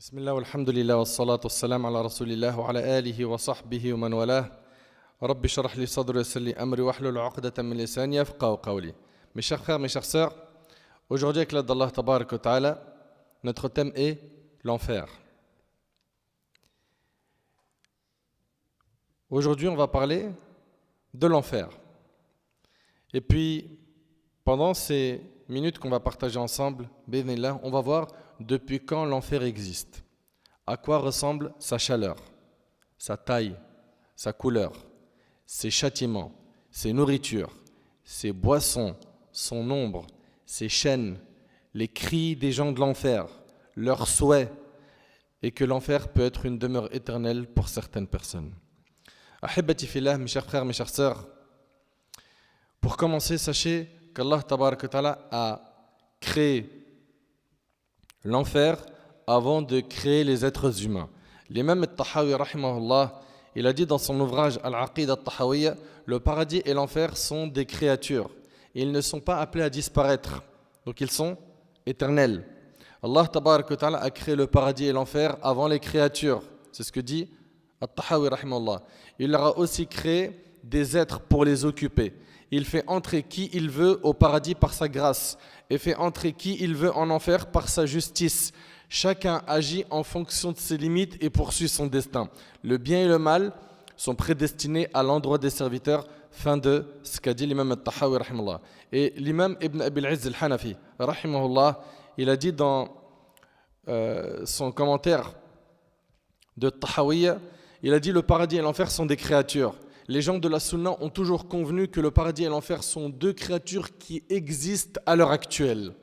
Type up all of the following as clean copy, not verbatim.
بسم الله والحمد لله والصلاة والسلام على رسول الله وعلى آله وصحبه ومن والاه. رب اشرح لي صدري ويسر لي أمري واحلل عقدة من لساني يفقهوا قولي. Mes chers frères, mes chères sœurs, aujourd'hui avec l'aide d'Allah Tabarak wa Ta'ala, notre thème est l'enfer. Aujourd'hui, on va parler de l'enfer. Et puis, pendant ces minutes qu'on va partager ensemble, bi'idhnillah, on va voir depuis quand l'enfer existe, à quoi ressemble sa chaleur, sa taille, sa couleur, ses châtiments, ses nourritures, ses boissons, son nombre, ses chaînes, les cris des gens de l'enfer, leurs souhaits, et que l'enfer peut être une demeure éternelle pour certaines personnes. Ahibati fillah, mes chers frères, mes chères sœurs, pour commencer, sachez qu'Allah Tabarak wa Ta'ala a créé l'enfer avant de créer les êtres humains. L'imam al-Tahawi, rahimahullah, il a dit dans son ouvrage Al-Aqida al-Tahawiyya, le paradis et l'enfer sont des créatures. Ils ne sont pas appelés à disparaître, donc ils sont éternels. Allah Tabarak wa Ta'ala a créé le paradis et l'enfer avant les créatures. C'est ce que dit al-Tahawi, rahimahullah. Il leur a aussi créé des êtres pour les occuper. Il fait entrer qui il veut au paradis par sa grâce et fait entrer qui il veut en enfer par sa justice. Chacun agit en fonction de ses limites et poursuit son destin. Le bien et le mal sont prédestinés à l'endroit des serviteurs. Fin de ce qu'a dit l'imam al-Tahawi, rahimahullah. Et l'imam Ibn Abi al-Izz al-Hanafi, rahimahullah, il a dit dans son commentaire de Tahawiyya, il a dit le paradis et l'enfer sont des créatures. Les gens de la Sunna ont toujours convenu que le paradis et l'enfer sont deux créatures qui existent à l'heure actuelle.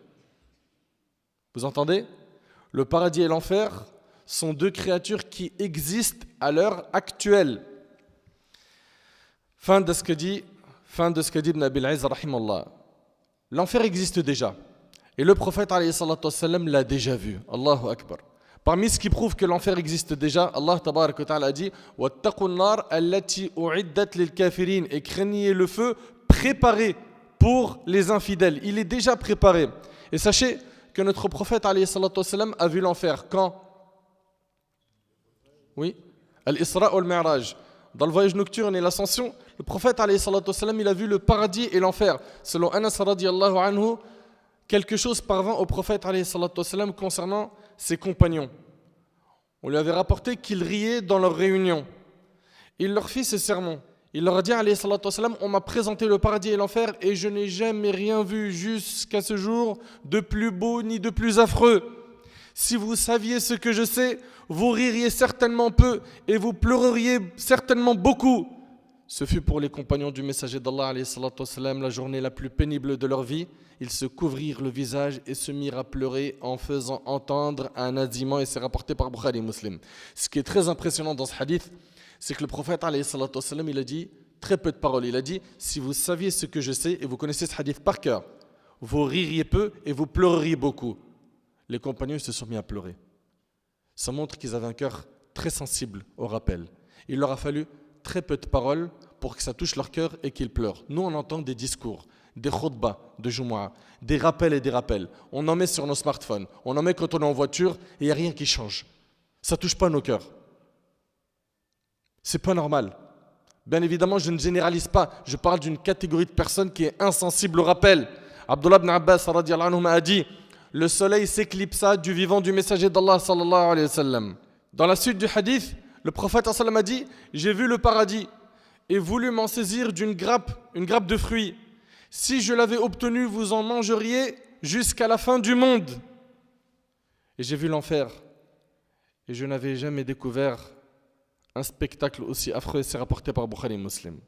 Vous entendez ? Le paradis et l'enfer sont deux créatures qui existent à l'heure actuelle. Fin de ce que dit Ibn Abi al-Izz, rahimahullah. L'enfer existe déjà. Et le prophète alayhi salatu wassalam l'a déjà vu. Allahu Akbar. Parmi ce qui prouve que l'enfer existe déjà, Allah Tabarak wa Ta'ala a dit وَاتَّقُوا النَّارَ الَّتِي أُعِدَّتْ لِلْكَافِرِينَ et craignez le feu préparé pour les infidèles. Il est déjà préparé. Et sachez que notre prophète alayhi salatu wassalam a vu l'enfer quand ? Oui, Al-Isra wal-Mi'raj. Dans le voyage nocturne et l'ascension, le prophète alayhi salatu wassalam, il a vu le paradis et l'enfer. Selon Anas radiyallahu anhu, quelque chose parvint au prophète alayhi salatu wassalam concernant ses compagnons. On lui avait rapporté qu'ils riaient dans leur réunion. Il leur fit ce sermon. Il leur a dit alayhi salatu wassalam, on m'a présenté le paradis et l'enfer et je n'ai jamais rien vu jusqu'à ce jour de plus beau ni de plus affreux. Si vous saviez ce que je sais, vous ririez certainement peu et vous pleureriez certainement beaucoup. Ce fut pour les compagnons du messager d'Allah alayhi salatu wassalam, la journée la plus pénible de leur vie. Ils se couvrirent le visage et se mirent à pleurer en faisant entendre un naziment, et c'est rapporté par Bukhari et Muslim. Ce qui est très impressionnant dans ce hadith, c'est que le prophète alayhi salatu wassalam, il a dit très peu de paroles. Il a dit, si vous saviez ce que je sais, et vous connaissez ce hadith par cœur, vous ririez peu et vous pleureriez beaucoup. Les compagnons se sont mis à pleurer. Ça montre qu'ils avaient un cœur très sensible au rappel. Il leur a fallu très peu de paroles pour que ça touche leur cœur et qu'ils pleurent. Nous, on entend des discours, des khutbas de Jumu'ah, des rappels et des rappels. On en met sur nos smartphones, on en met quand on est en voiture et il n'y a rien qui change. Ça ne touche pas nos cœurs. C'est pas normal. Bien évidemment, je ne généralise pas. Je parle d'une catégorie de personnes qui est insensible au rappel. Abdullah ibn Abbas radiyallahu anhu a dit, le soleil s'éclipsa du vivant du messager d'Allah sallallahu alayhi wa sallam. Dans la suite du hadith, le prophète sallallahu alayhi wa sallam a dit, j'ai vu le paradis et voulu m'en saisir une grappe de fruits. Si je l'avais obtenu, vous en mangeriez jusqu'à la fin du monde. Et j'ai vu l'enfer. Et je n'avais jamais découvert un spectacle aussi affreux. C'est rapporté par Bukhari et Muslim.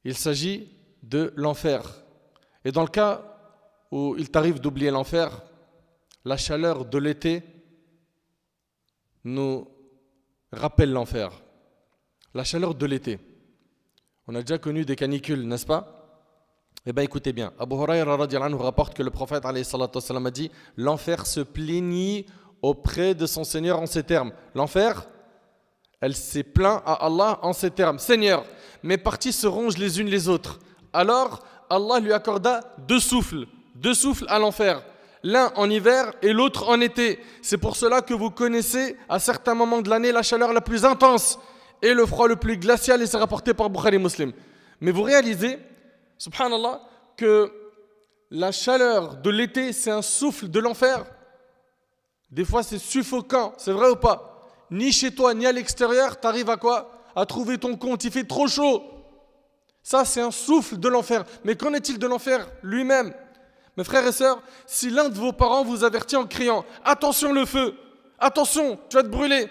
Il s'agit de l'enfer. Et dans le cas où il t'arrive d'oublier l'enfer, la chaleur de l'été nous rappelle l'enfer. La chaleur de l'été. On a déjà connu des canicules, n'est-ce pas ? Eh bien, écoutez bien. Abu Hurayra radiyallahu anhu rapporte que le prophète alayhi salatu wassalam a dit « L'enfer se plaignit auprès de son Seigneur en ces termes. » L'enfer, elle s'est plaint à Allah en ces termes. « Seigneur, mes parties se rongent les unes les autres. » Alors, Allah lui accorda deux souffles à l'enfer. l'un en hiver et l'autre en été. C'est pour cela que vous connaissez à certains moments de l'année la chaleur la plus intense et le froid le plus glacial, et c'est rapporté par Bukhari Muslim. Mais vous réalisez, subhanallah, que la chaleur de l'été, c'est un souffle de l'enfer. Des fois, c'est suffocant, c'est vrai ou pas? Ni chez toi, ni à l'extérieur, tu arrives à quoi? À trouver ton compte, il fait trop chaud. Ça, c'est un souffle de l'enfer. Mais qu'en est-il de l'enfer lui-même? Mes frères et sœurs, si l'un de vos parents vous avertit en criant « Attention le feu! Attention, tu vas te brûler !»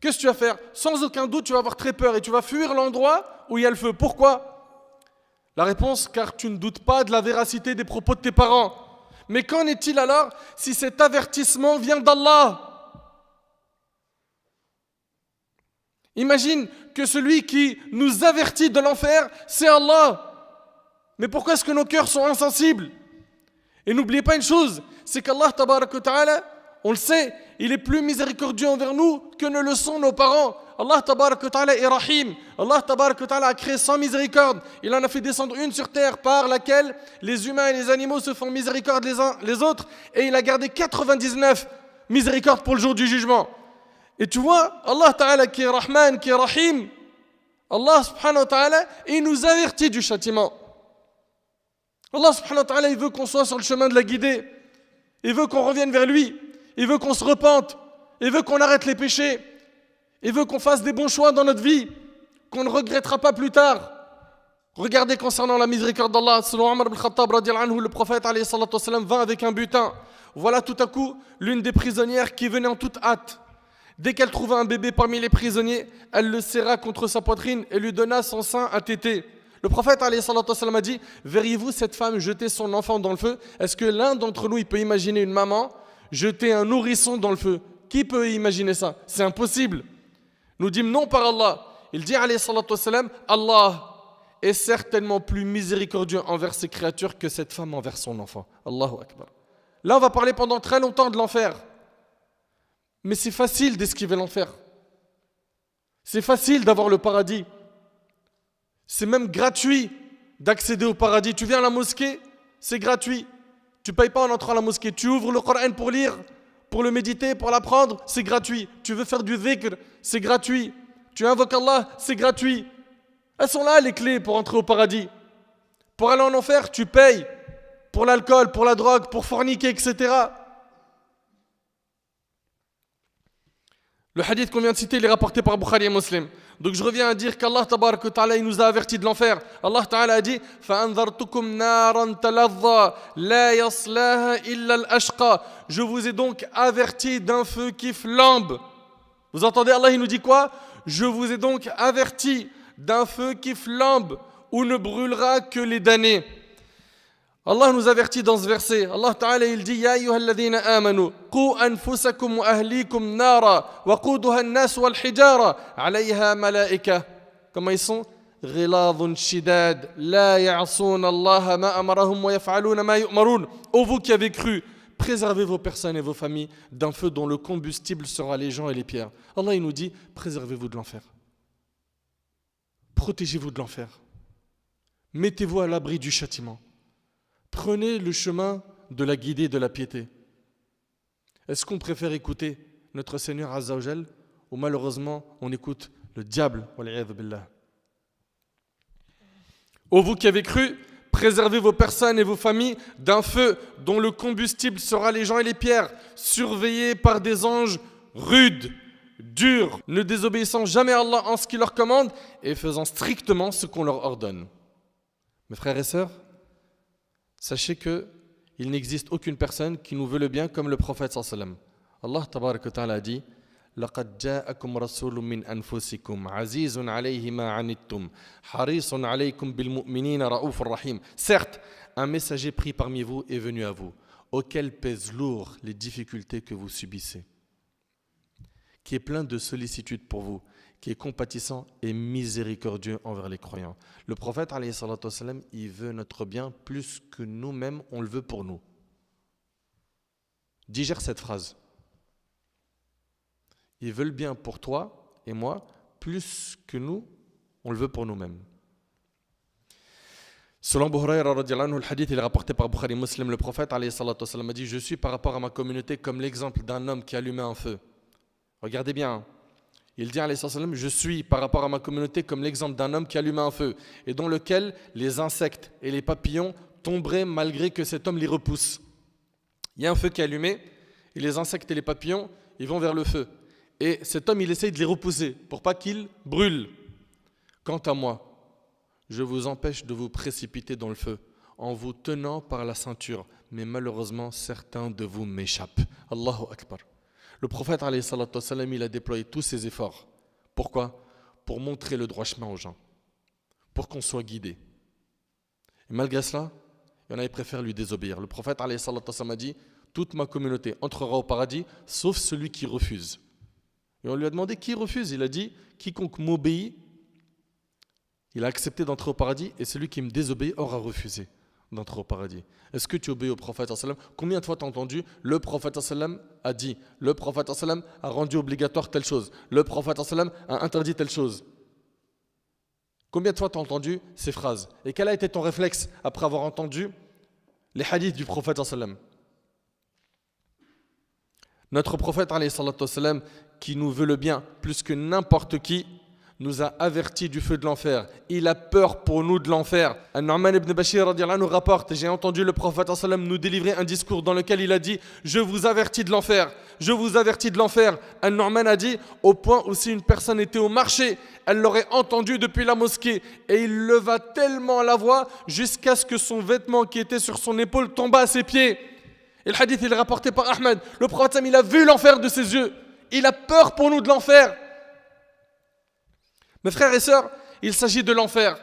Qu'est-ce que tu vas faire? Sans aucun doute, tu vas avoir très peur et tu vas fuir l'endroit où il y a le feu. Pourquoi? La réponse, car tu ne doutes pas de la véracité des propos de tes parents. Mais qu'en est-il alors si cet avertissement vient d'Allah? Imagine que celui qui nous avertit de l'enfer, c'est Allah. Mais pourquoi est-ce que nos cœurs sont insensibles? Et n'oubliez pas une chose, c'est qu'Allah, tabarak wa ta'ala, on le sait, il est plus miséricordieux envers nous que ne le sont nos parents. Allah, tabarak wa ta'ala, est rahim. Allah, tabarak wa ta'ala, a créé sans miséricorde. Il en a fait descendre une sur terre par laquelle les humains et les animaux se font miséricorde les uns les autres. Et il a gardé 99 miséricordes pour le jour du jugement. Et tu vois, Allah ta'ala qui est rahman, qui est rahim, Allah subhanahu wa ta'ala, il nous avertit du châtiment. Allah subhanahu wa ta'ala, il veut qu'on soit sur le chemin de la guidée. Il veut qu'on revienne vers lui. Il veut qu'on se repente. Il veut qu'on arrête les péchés. Il veut qu'on fasse des bons choix dans notre vie, qu'on ne regrettera pas plus tard. Regardez concernant la miséricorde d'Allah, selon Omar ibn Khattab, le prophète alayhi salatu wassalam, vint avec un butin. Voilà tout à coup l'une des prisonnières qui venait en toute hâte. Dès qu'elle trouva un bébé parmi les prisonniers, elle le serra contre sa poitrine et lui donna son sein à téter. Le prophète alayhi salatu wassalam a dit: verriez-vous cette femme jeter son enfant dans le feu? Est-ce que l'un d'entre nous il peut imaginer une maman jeter un nourrisson dans le feu? Qui peut imaginer ça? C'est impossible. Nous dîmes non par Allah. Il dit alayhi salatu wassalam: Allah est certainement plus miséricordieux envers ses créatures que cette femme envers son enfant. Allahu Akbar. Là on va parler pendant très longtemps de l'enfer. Mais c'est facile d'esquiver l'enfer. C'est facile d'avoir le paradis. C'est même gratuit d'accéder au paradis. Tu viens à la mosquée, c'est gratuit. Tu ne payes pas en entrant à la mosquée. Tu ouvres le Coran pour lire, pour le méditer, pour l'apprendre, c'est gratuit. Tu veux faire du dhikr, c'est gratuit. Tu invoques Allah, c'est gratuit. Elles sont là les clés pour entrer au paradis. Pour aller en enfer, tu payes. Pour l'alcool, pour la drogue, pour forniquer, etc. Le hadith qu'on vient de citer, il est rapporté par Bukhari et Muslim. Donc je reviens à dire qu'Allah tabarak wa ta'ala, il nous a avertis de l'enfer. Allah ta'ala a dit: فَأَنذَرْتُكُمْ نَارًا تَلَظَّى لَا يَصْلَاهَا إِلَّا الْأَشْقَى. Je vous ai donc averti d'un feu qui flambe. Vous entendez, Allah il nous dit quoi? Je vous ai donc averti d'un feu qui flambe, où ne brûlera que les damnés. Allah nous avertit dans ce verset. Allah Ta'ala il dit: Ya ayyuhalladhina amanu qu anfusakum wa ahlikum nara wa quduha an-nas wal hijara 'alayha malaika. Comment ils sont? Ghiladun shidad la ya'suna Allah ma amarahum wa yaf'aluna ma yu'marun. Ô vous qui avez cru, préservez vos personnes et vos familles d'un feu dont le combustible sera les gens et les pierres. Allah il nous dit: préservez-vous de l'enfer. Protégez-vous de l'enfer. Mettez-vous à l'abri du châtiment. Prenez le chemin de la guidée et de la piété. Est-ce qu'on préfère écouter notre Seigneur Azza wa Jal, ou malheureusement on écoute le diable? Wal'iyadhu billah. Ô vous qui avez cru, préservez vos personnes et vos familles d'un feu dont le combustible sera les gens et les pierres, surveillés par des anges rudes, durs, ne désobéissant jamais à Allah en ce qu'il leur commande et faisant strictement ce qu'on leur ordonne. Mes frères et sœurs, sachez qu'il n'existe aucune personne qui nous veut le bien comme le prophète sallallahu alayhi wa sallam. Allah tabarak wa ta'ala a dit: لَقَدْ جَاءَكُمْ رَسُولٌ مِّنْ أَنفُسِكُمْ عَزِيزٌ عَلَيْهِ مَا عَنِتُّمْ حَرِيصٌ عَلَيْكُمْ بِالْمُؤْمِنِينَ رَءُوفٌ رَحِيمٌ. Certes, un messager pris parmi vous est venu à vous, auquel pèsent lourd les difficultés que vous subissez, qui est plein de sollicitude pour vous, qui est compatissant et miséricordieux envers les croyants. Le prophète, alayhi salatu wassalam, il veut notre bien plus que nous-mêmes, on le veut pour nous. Digère cette phrase. Il veut le bien pour toi et moi, plus que nous, on le veut pour nous-mêmes. Selon Abu Huraira radiallahu anhu, le hadith il est rapporté par Bukhari Muslim, le prophète alayhi salatu wassalam, a dit: je suis par rapport à ma communauté comme l'exemple d'un homme qui allumait un feu. Regardez bien. Il dit alayhi salatu wassalam: je suis par rapport à ma communauté comme l'exemple d'un homme qui allumait un feu et dans lequel les insectes et les papillons tomberaient malgré que cet homme les repousse. Il y a un feu qui est allumé et les insectes et les papillons ils vont vers le feu. Et cet homme il essaye de les repousser pour pas qu'ils brûlent. Quant à moi, je vous empêche de vous précipiter dans le feu en vous tenant par la ceinture. Mais malheureusement, certains de vous m'échappent. Allahu Akbar. Le prophète, alayhi salatu wassalam, il a déployé tous ses efforts. Pourquoi? Pour montrer le droit chemin aux gens. Pour qu'on soit guidé. Et malgré cela, il y en a qui préfèrent lui désobéir. Le prophète, alayhi salatu wassalam, a dit: toute ma communauté entrera au paradis, sauf celui qui refuse. Et on lui a demandé qui refuse. Il a dit: quiconque m'obéit, il a accepté d'entrer au paradis, et celui qui me désobéit aura refusé d'entrer au paradis. Est-ce que tu obéis au prophète sallam? Combien de fois tu as entendu le prophète sallam a dit, le prophète sallam a rendu obligatoire telle chose, le prophète sallam a interdit telle chose? Combien de fois tu as entendu ces phrases? Et quel a été ton réflexe après avoir entendu les hadiths du prophète sallam? Notre prophète sallam, qui nous veut le bien plus que n'importe qui, nous a avertis du feu de l'enfer. Il a peur pour nous de l'enfer. An-Nu'man ibn Bashir radiallahu anhu nous rapporte: j'ai entendu le prophète sallam nous délivrer un discours dans lequel il a dit: je vous avertis de l'enfer, je vous avertis de l'enfer. An-Nu'man a dit: au point où si une personne était au marché, elle l'aurait entendu depuis la mosquée, et il leva tellement la voix jusqu'à ce que son vêtement qui était sur son épaule tomba à ses pieds. Et le hadith il est rapporté par Ahmed. Le prophète sallam, il a vu l'enfer de ses yeux. Il a peur pour nous de l'enfer. Mes frères et sœurs, il s'agit de l'enfer.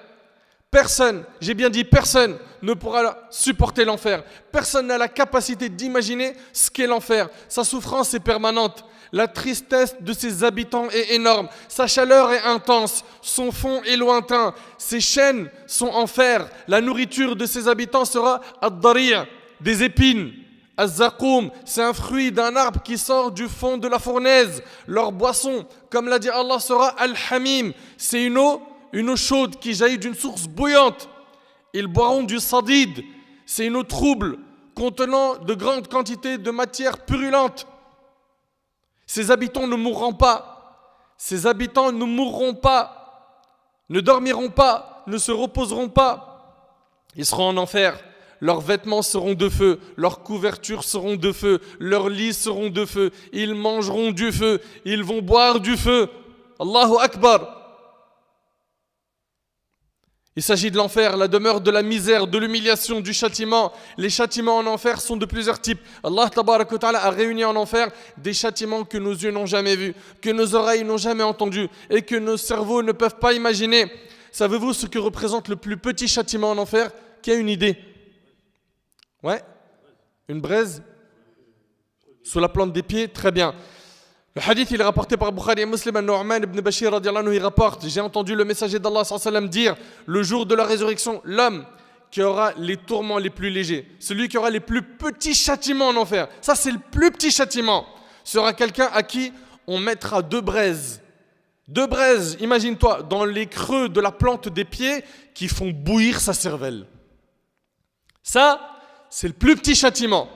Personne, j'ai bien dit personne, ne pourra supporter l'enfer. Personne n'a la capacité d'imaginer ce qu'est l'enfer. Sa souffrance est permanente. La tristesse de ses habitants est énorme. Sa chaleur est intense. Son fond est lointain. Ses chaînes sont en fer. La nourriture de ses habitants sera ad-dari', des épines. Az-Zaqoum, c'est un fruit d'un arbre qui sort du fond de la fournaise. Leur boisson, comme l'a dit Allah, sera Al-Hamim. C'est une eau chaude qui jaillit d'une source bouillante. Ils boiront du sadid. C'est une eau trouble contenant de grandes quantités de matière purulente. Ses habitants ne mourront pas. Ses habitants ne mourront pas, ne dormiront pas, ne se reposeront pas. Ils seront en enfer. Leurs vêtements seront de feu, leurs couvertures seront de feu, leurs lits seront de feu, ils mangeront du feu, ils vont boire du feu. Allahu Akbar. Il s'agit de l'enfer, la demeure de la misère, de l'humiliation, du châtiment. Les châtiments en enfer sont de plusieurs types. Allah tabaraka wa ta'ala a réuni en enfer des châtiments que nos yeux n'ont jamais vus, que nos oreilles n'ont jamais entendus et que nos cerveaux ne peuvent pas imaginer. Savez-vous ce que représente le plus petit châtiment en enfer? Qui a une idée? Ouais, une braise sous la plante des pieds, très bien. Le hadith il est rapporté par Bukhari et Muslim. An-Nu'man ibn Bashir radiallahu anhu il rapporte: j'ai entendu le messager d'Allah sallallahu alayhi wa sallam dire: le jour de la résurrection, l'homme qui aura les tourments les plus légers, celui qui aura les plus petits châtiments en enfer, ça c'est le plus petit châtiment, sera quelqu'un à qui on mettra deux braises, imagine-toi, dans les creux de la plante des pieds qui font bouillir sa cervelle. Ça, c'est le plus petit châtiment.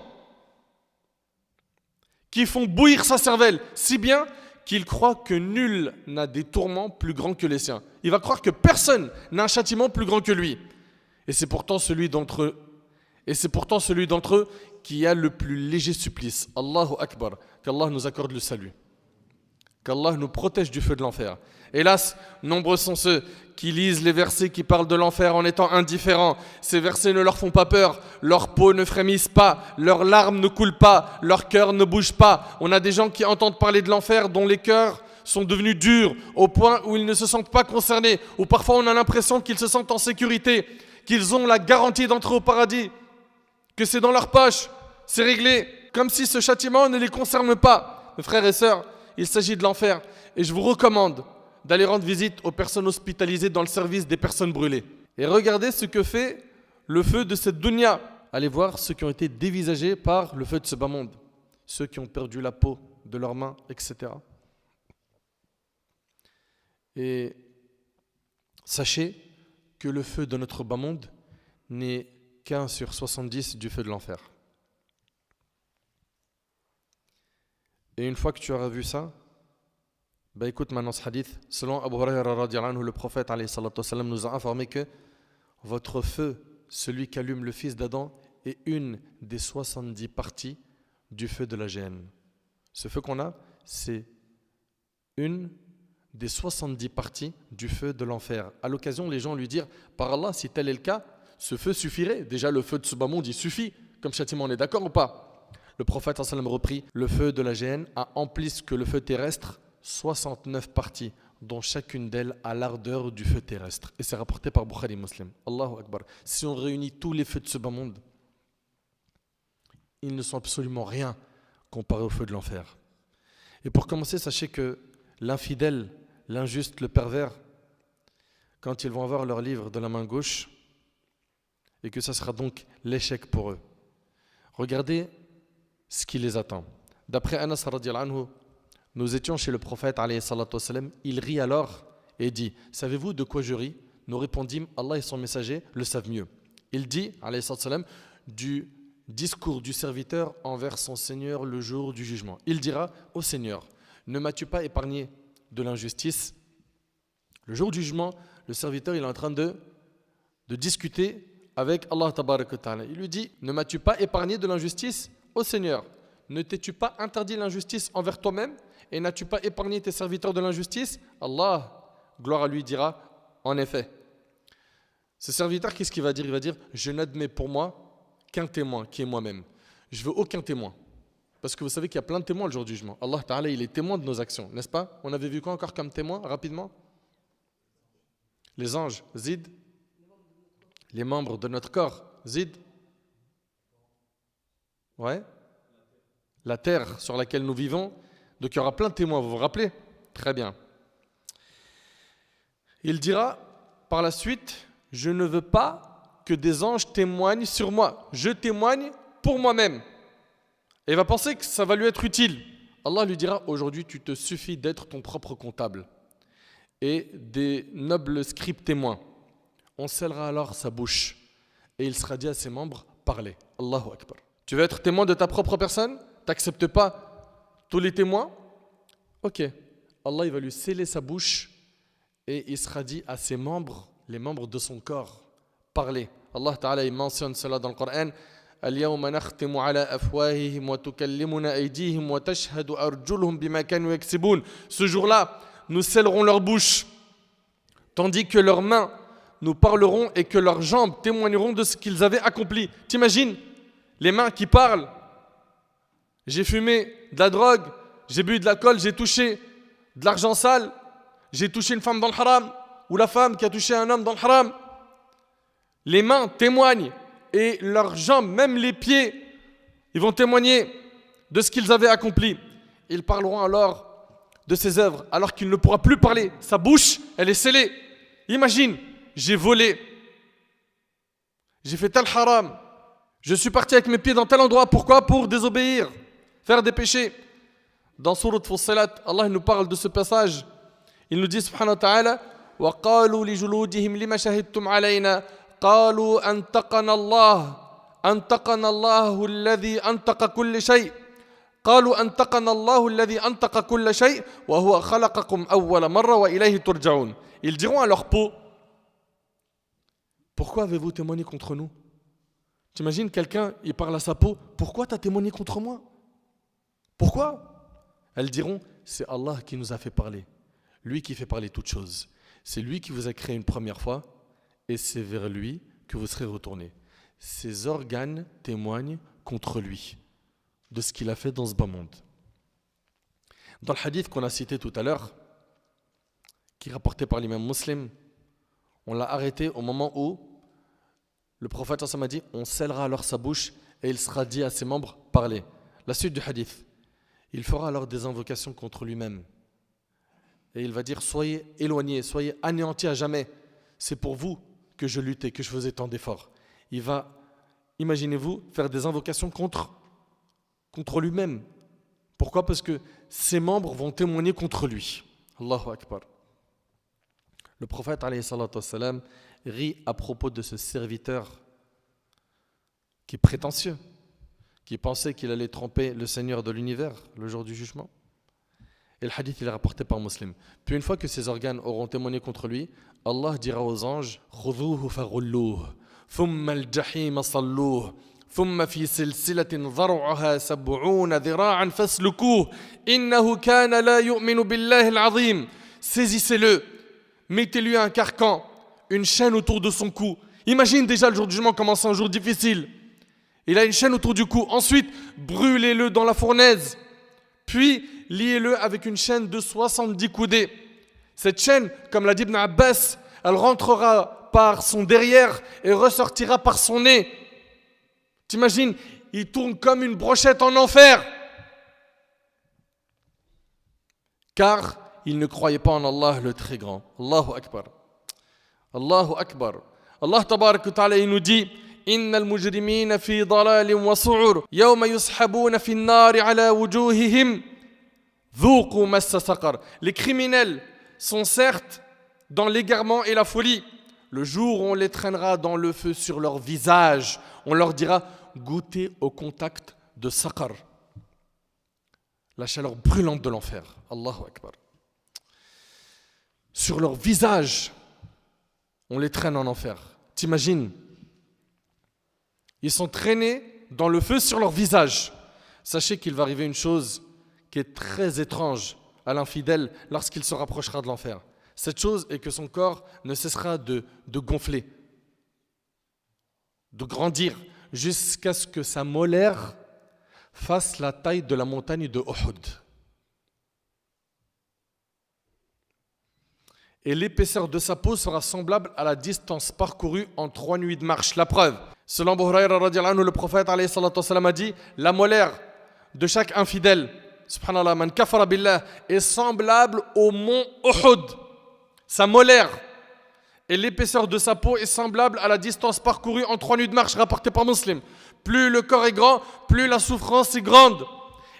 Qui font bouillir sa cervelle, si bien qu'il croit que nul n'a des tourments plus grands que les siens. Il va croire que personne n'a un châtiment plus grand que lui. Et c'est pourtant celui d'entre eux qui a le plus léger supplice. Allahu Akbar. Qu'Allah nous accorde le salut. Qu'Allah nous protège du feu de l'enfer. Hélas, nombreux sont ceux qui lisent les versets qui parlent de l'enfer en étant indifférents. Ces versets ne leur font pas peur, leur peau ne frémisse pas, leurs larmes ne coulent pas, leur cœur ne bouge pas. On a des gens qui entendent parler de l'enfer dont les cœurs sont devenus durs au point où ils ne se sentent pas concernés, ou parfois on a l'impression qu'ils se sentent en sécurité, qu'ils ont la garantie d'entrer au paradis, que c'est dans leur poche, c'est réglé, comme si ce châtiment ne les concerne pas. Mes frères et sœurs, il s'agit de l'enfer et je vous recommande d'aller rendre visite aux personnes hospitalisées dans le service des personnes brûlées. Et regardez ce que fait le feu de cette dunya. Allez voir ceux qui ont été dévisagés par le feu de ce bas monde. Ceux qui ont perdu la peau de leurs mains, etc. Et sachez que le feu de notre bas monde n'est qu'un sur 70 du feu de l'enfer. Et une fois que tu auras vu ça, écoute maintenant ce hadith. Selon Abu Huraira radhiyallahu anhu, le prophète alayhi salatu wassalam, nous a informé que votre feu, celui qu'allume le fils d'Adam, est une des 70 parties du feu de la géhenne. Ce feu qu'on a, c'est une des 70 parties du feu de l'enfer. À l'occasion, les gens lui dirent, par Allah, si tel est le cas, ce feu suffirait. Déjà, le feu de ce bas monde, il suffit. Comme châtiment, on est d'accord ou pas? Le prophète sallallahu alayhi wa sallam reprit, le feu de la géhenne a en plus que le feu terrestre 69 parties, dont chacune d'elles a l'ardeur du feu terrestre. Et c'est rapporté par Bukhari Muslim. Allahu Akbar. Si on réunit tous les feux de ce bas monde, ils ne sont absolument rien comparés au feu de l'enfer. Et pour commencer, sachez que l'infidèle, l'injuste, le pervers, quand ils vont avoir leur livre de la main gauche, et que ça sera donc l'échec pour eux, regardez ce qui les attend. D'après Anas radhiyallahu anhu, nous étions chez le prophète alayhi salatu wassalam, il rit alors et dit, savez-vous de quoi je ris? Nous répondîmes, Allah et son messager le savent mieux. Il dit, alayhi salatu wassalam, du discours du serviteur envers son Seigneur le jour du jugement. Il dira, ô Seigneur, ne m'as-tu pas épargné de l'injustice? Le jour du jugement, le serviteur il est en train de discuter avec Allah tabaraka wa ta'ala. Il lui dit, ne m'as-tu pas épargné de l'injustice? Ô Seigneur, ne t'es-tu pas interdit l'injustice envers toi-même et n'as-tu pas épargné tes serviteurs de l'injustice? Allah, gloire à lui, dira, en effet. Ce serviteur, qu'est-ce qu'il va dire? Il va dire, je n'admets pour moi qu'un témoin, qui est moi-même. Je veux aucun témoin. Parce que vous savez qu'il y a plein de témoins le jour du jugement. Allah Ta'ala, il est témoin de nos actions, n'est-ce pas? On avait vu quoi encore comme témoin, rapidement? Les anges, Zid. Les membres de notre corps, Zid. Ouais. La terre sur laquelle nous vivons. Donc il y aura plein de témoins, vous vous rappelez? Très bien. Il dira par la suite, je ne veux pas que des anges témoignent sur moi. Je témoigne pour moi-même. Et il va penser que ça va lui être utile. Allah lui dira, aujourd'hui tu te suffis d'être ton propre comptable. Et des nobles scribes témoins. On scellera alors sa bouche. Et il sera dit à ses membres, parlez. Allahu Akbar. Tu veux être témoin de ta propre personne? Tu n'acceptes pas tous les témoins? Ok. Allah il va lui sceller sa bouche et il sera dit à ses membres, les membres de son corps, parlez. Allah Ta'ala il mentionne cela dans le Coran. اليوم نختم على أفواههم وتكلمنا أيديهم وتشهد أرجلهم بما كانوا يكسبون. Ce jour-là, nous scellerons leur bouche, tandis que leurs mains nous parleront et que leurs jambes témoigneront de ce qu'ils avaient accompli. T'imagines les mains qui parlent? J'ai fumé de la drogue, j'ai bu de l'alcool, j'ai touché de l'argent sale, j'ai touché une femme dans le haram, ou la femme qui a touché un homme dans le haram. Les mains témoignent et leurs jambes, même les pieds, ils vont témoigner de ce qu'ils avaient accompli. Ils parleront alors de ses œuvres, alors qu'il ne pourra plus parler. Sa bouche, elle est scellée. Imagine, j'ai volé, j'ai fait tel haram, je suis parti avec mes pieds dans tel endroit. Pourquoi? Pour désobéir, faire des péchés. Dans Sourate Fussilat, Allah nous parle de ce passage. Il nous dit subhanahu wa ta'ala, وَقَالُوا لِجُلُودِهِمْ لِمَ شَهِدْتُمْ عَلَيْنَا قالوا أنطقنا الله الذي أنطق كل شيء قالوا أنطقنا الله الذي أنطق كل شيء وهو خلقكم أول مرة وإليه ترجعون. Ils diront à leur peau, pourquoi avez-vous témoigné contre nous? T'imagines quelqu'un, il parle à sa peau, pourquoi tu as témoigné contre moi? Pourquoi? Elles diront, c'est Allah qui nous a fait parler, lui qui fait parler toutes choses, c'est lui qui vous a créé une première fois et c'est vers lui que vous serez retournés. Ses organes témoignent contre lui de ce qu'il a fait dans ce bas monde. Dans le hadith qu'on a cité tout à l'heure, qui est rapporté par l'imam Muslim, on l'a arrêté au moment où le prophète a dit, on scellera alors sa bouche et il sera dit à ses membres, parlez. La suite du hadith, il fera alors des invocations contre lui-même. Et il va dire, soyez éloignés, soyez anéantis à jamais. C'est pour vous que je luttais, que je faisais tant d'efforts. Il va, imaginez-vous, faire des invocations contre lui-même. Pourquoi? Parce que ses membres vont témoigner contre lui. Allahu Akbar. Le prophète, alayhi salatu wassalam, rit à propos de ce serviteur qui est prétentieux, qui pensait qu'il allait tromper le Seigneur de l'univers le jour du jugement. Et le hadith il est rapporté par Muslim. Puis une fois que ses organes auront témoigné contre lui, Allah dira aux anges خُذُوهُ فَغُلُّوهُ ثُمَّ الْجَحِيمَ صَلُّوهُ ثُمَّ فِي سِلْسِلَةٍ ذَرْعُهَا 70 ذِرَاعًا فَاسْلُكُوهُ إِنَّهُ كَانَ لَا يُؤْمِنُ بِاللَّهِ الْعَظِيمِ. Saisissez-le, mettez-lui un carcan, une chaîne autour de son cou. Imagine déjà le jour du jugement comment c'est un jour difficile. Il a une chaîne autour du cou. Ensuite, brûlez-le dans la fournaise. Puis, liez-le avec une chaîne de 70 coudées. Cette chaîne, comme l'a dit Ibn Abbas, elle rentrera par son derrière et ressortira par son nez. T'imagines, il tourne comme une brochette en enfer. Car il ne croyait pas en Allah le très grand. Allahu Akbar. Allahu Akbar. Allah tabarak wa ta'ala il nous dit إن المجرمين في ضلال وسعر يوم يسحبون في النار على وجوههم ذوقوا مس سقر. Les criminels sont certes dans l'égarement et la folie. Le jour où on les traînera dans le feu sur leur visage, on leur dira goûtez au contact de saqar, la chaleur brûlante de l'enfer. Allahu Akbar. Sur leur visage, on les traîne en enfer. T'imagines? Ils sont traînés dans le feu sur leur visage. Sachez qu'il va arriver une chose qui est très étrange à l'infidèle lorsqu'il se rapprochera de l'enfer. Cette chose est que son corps ne cessera de gonfler, de grandir, jusqu'à ce que sa molaire fasse la taille de la montagne de Uhud. Et l'épaisseur de sa peau sera semblable à la distance parcourue en 3 nuits de marche. La preuve, selon Abu Hurayra radiyallahu anhu, le prophète alayhi salatu wassalam a dit la molaire de chaque infidèle, subhanallah, man kafara billah, est semblable au mont Uhud. Sa molaire et l'épaisseur de sa peau est semblable à la distance parcourue en 3 nuits de marche, rapportée par Muslim. Plus le corps est grand, plus la souffrance est grande.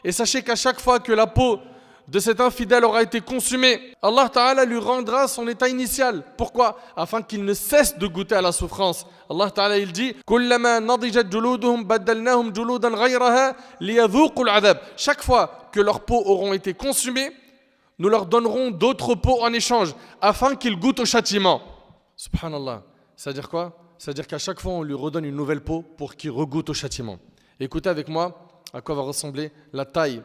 Et sachez qu'à chaque fois que la peau de cet infidèle aura été consumé, Allah Ta'ala lui rendra son état initial. Pourquoi? Afin qu'il ne cesse de goûter à la souffrance. Allah Ta'ala il dit كُلَّمَا نَضِجَتْ جُلُودُهُمْ بَدَّلْنَاهُمْ جُلُودًا غَيْرَهَا لِيَذُوقُوا الْعَذَابَ. Chaque fois que leurs peaux auront été consumées, nous leur donnerons d'autres peaux en échange, afin qu'ils goûtent au châtiment. Subhanallah. C'est-à-dire quoi? C'est-à-dire qu'à chaque fois on lui redonne une nouvelle peau pour qu'il regoute au châtiment. Écoutez avec moi à quoi va ressembler la taille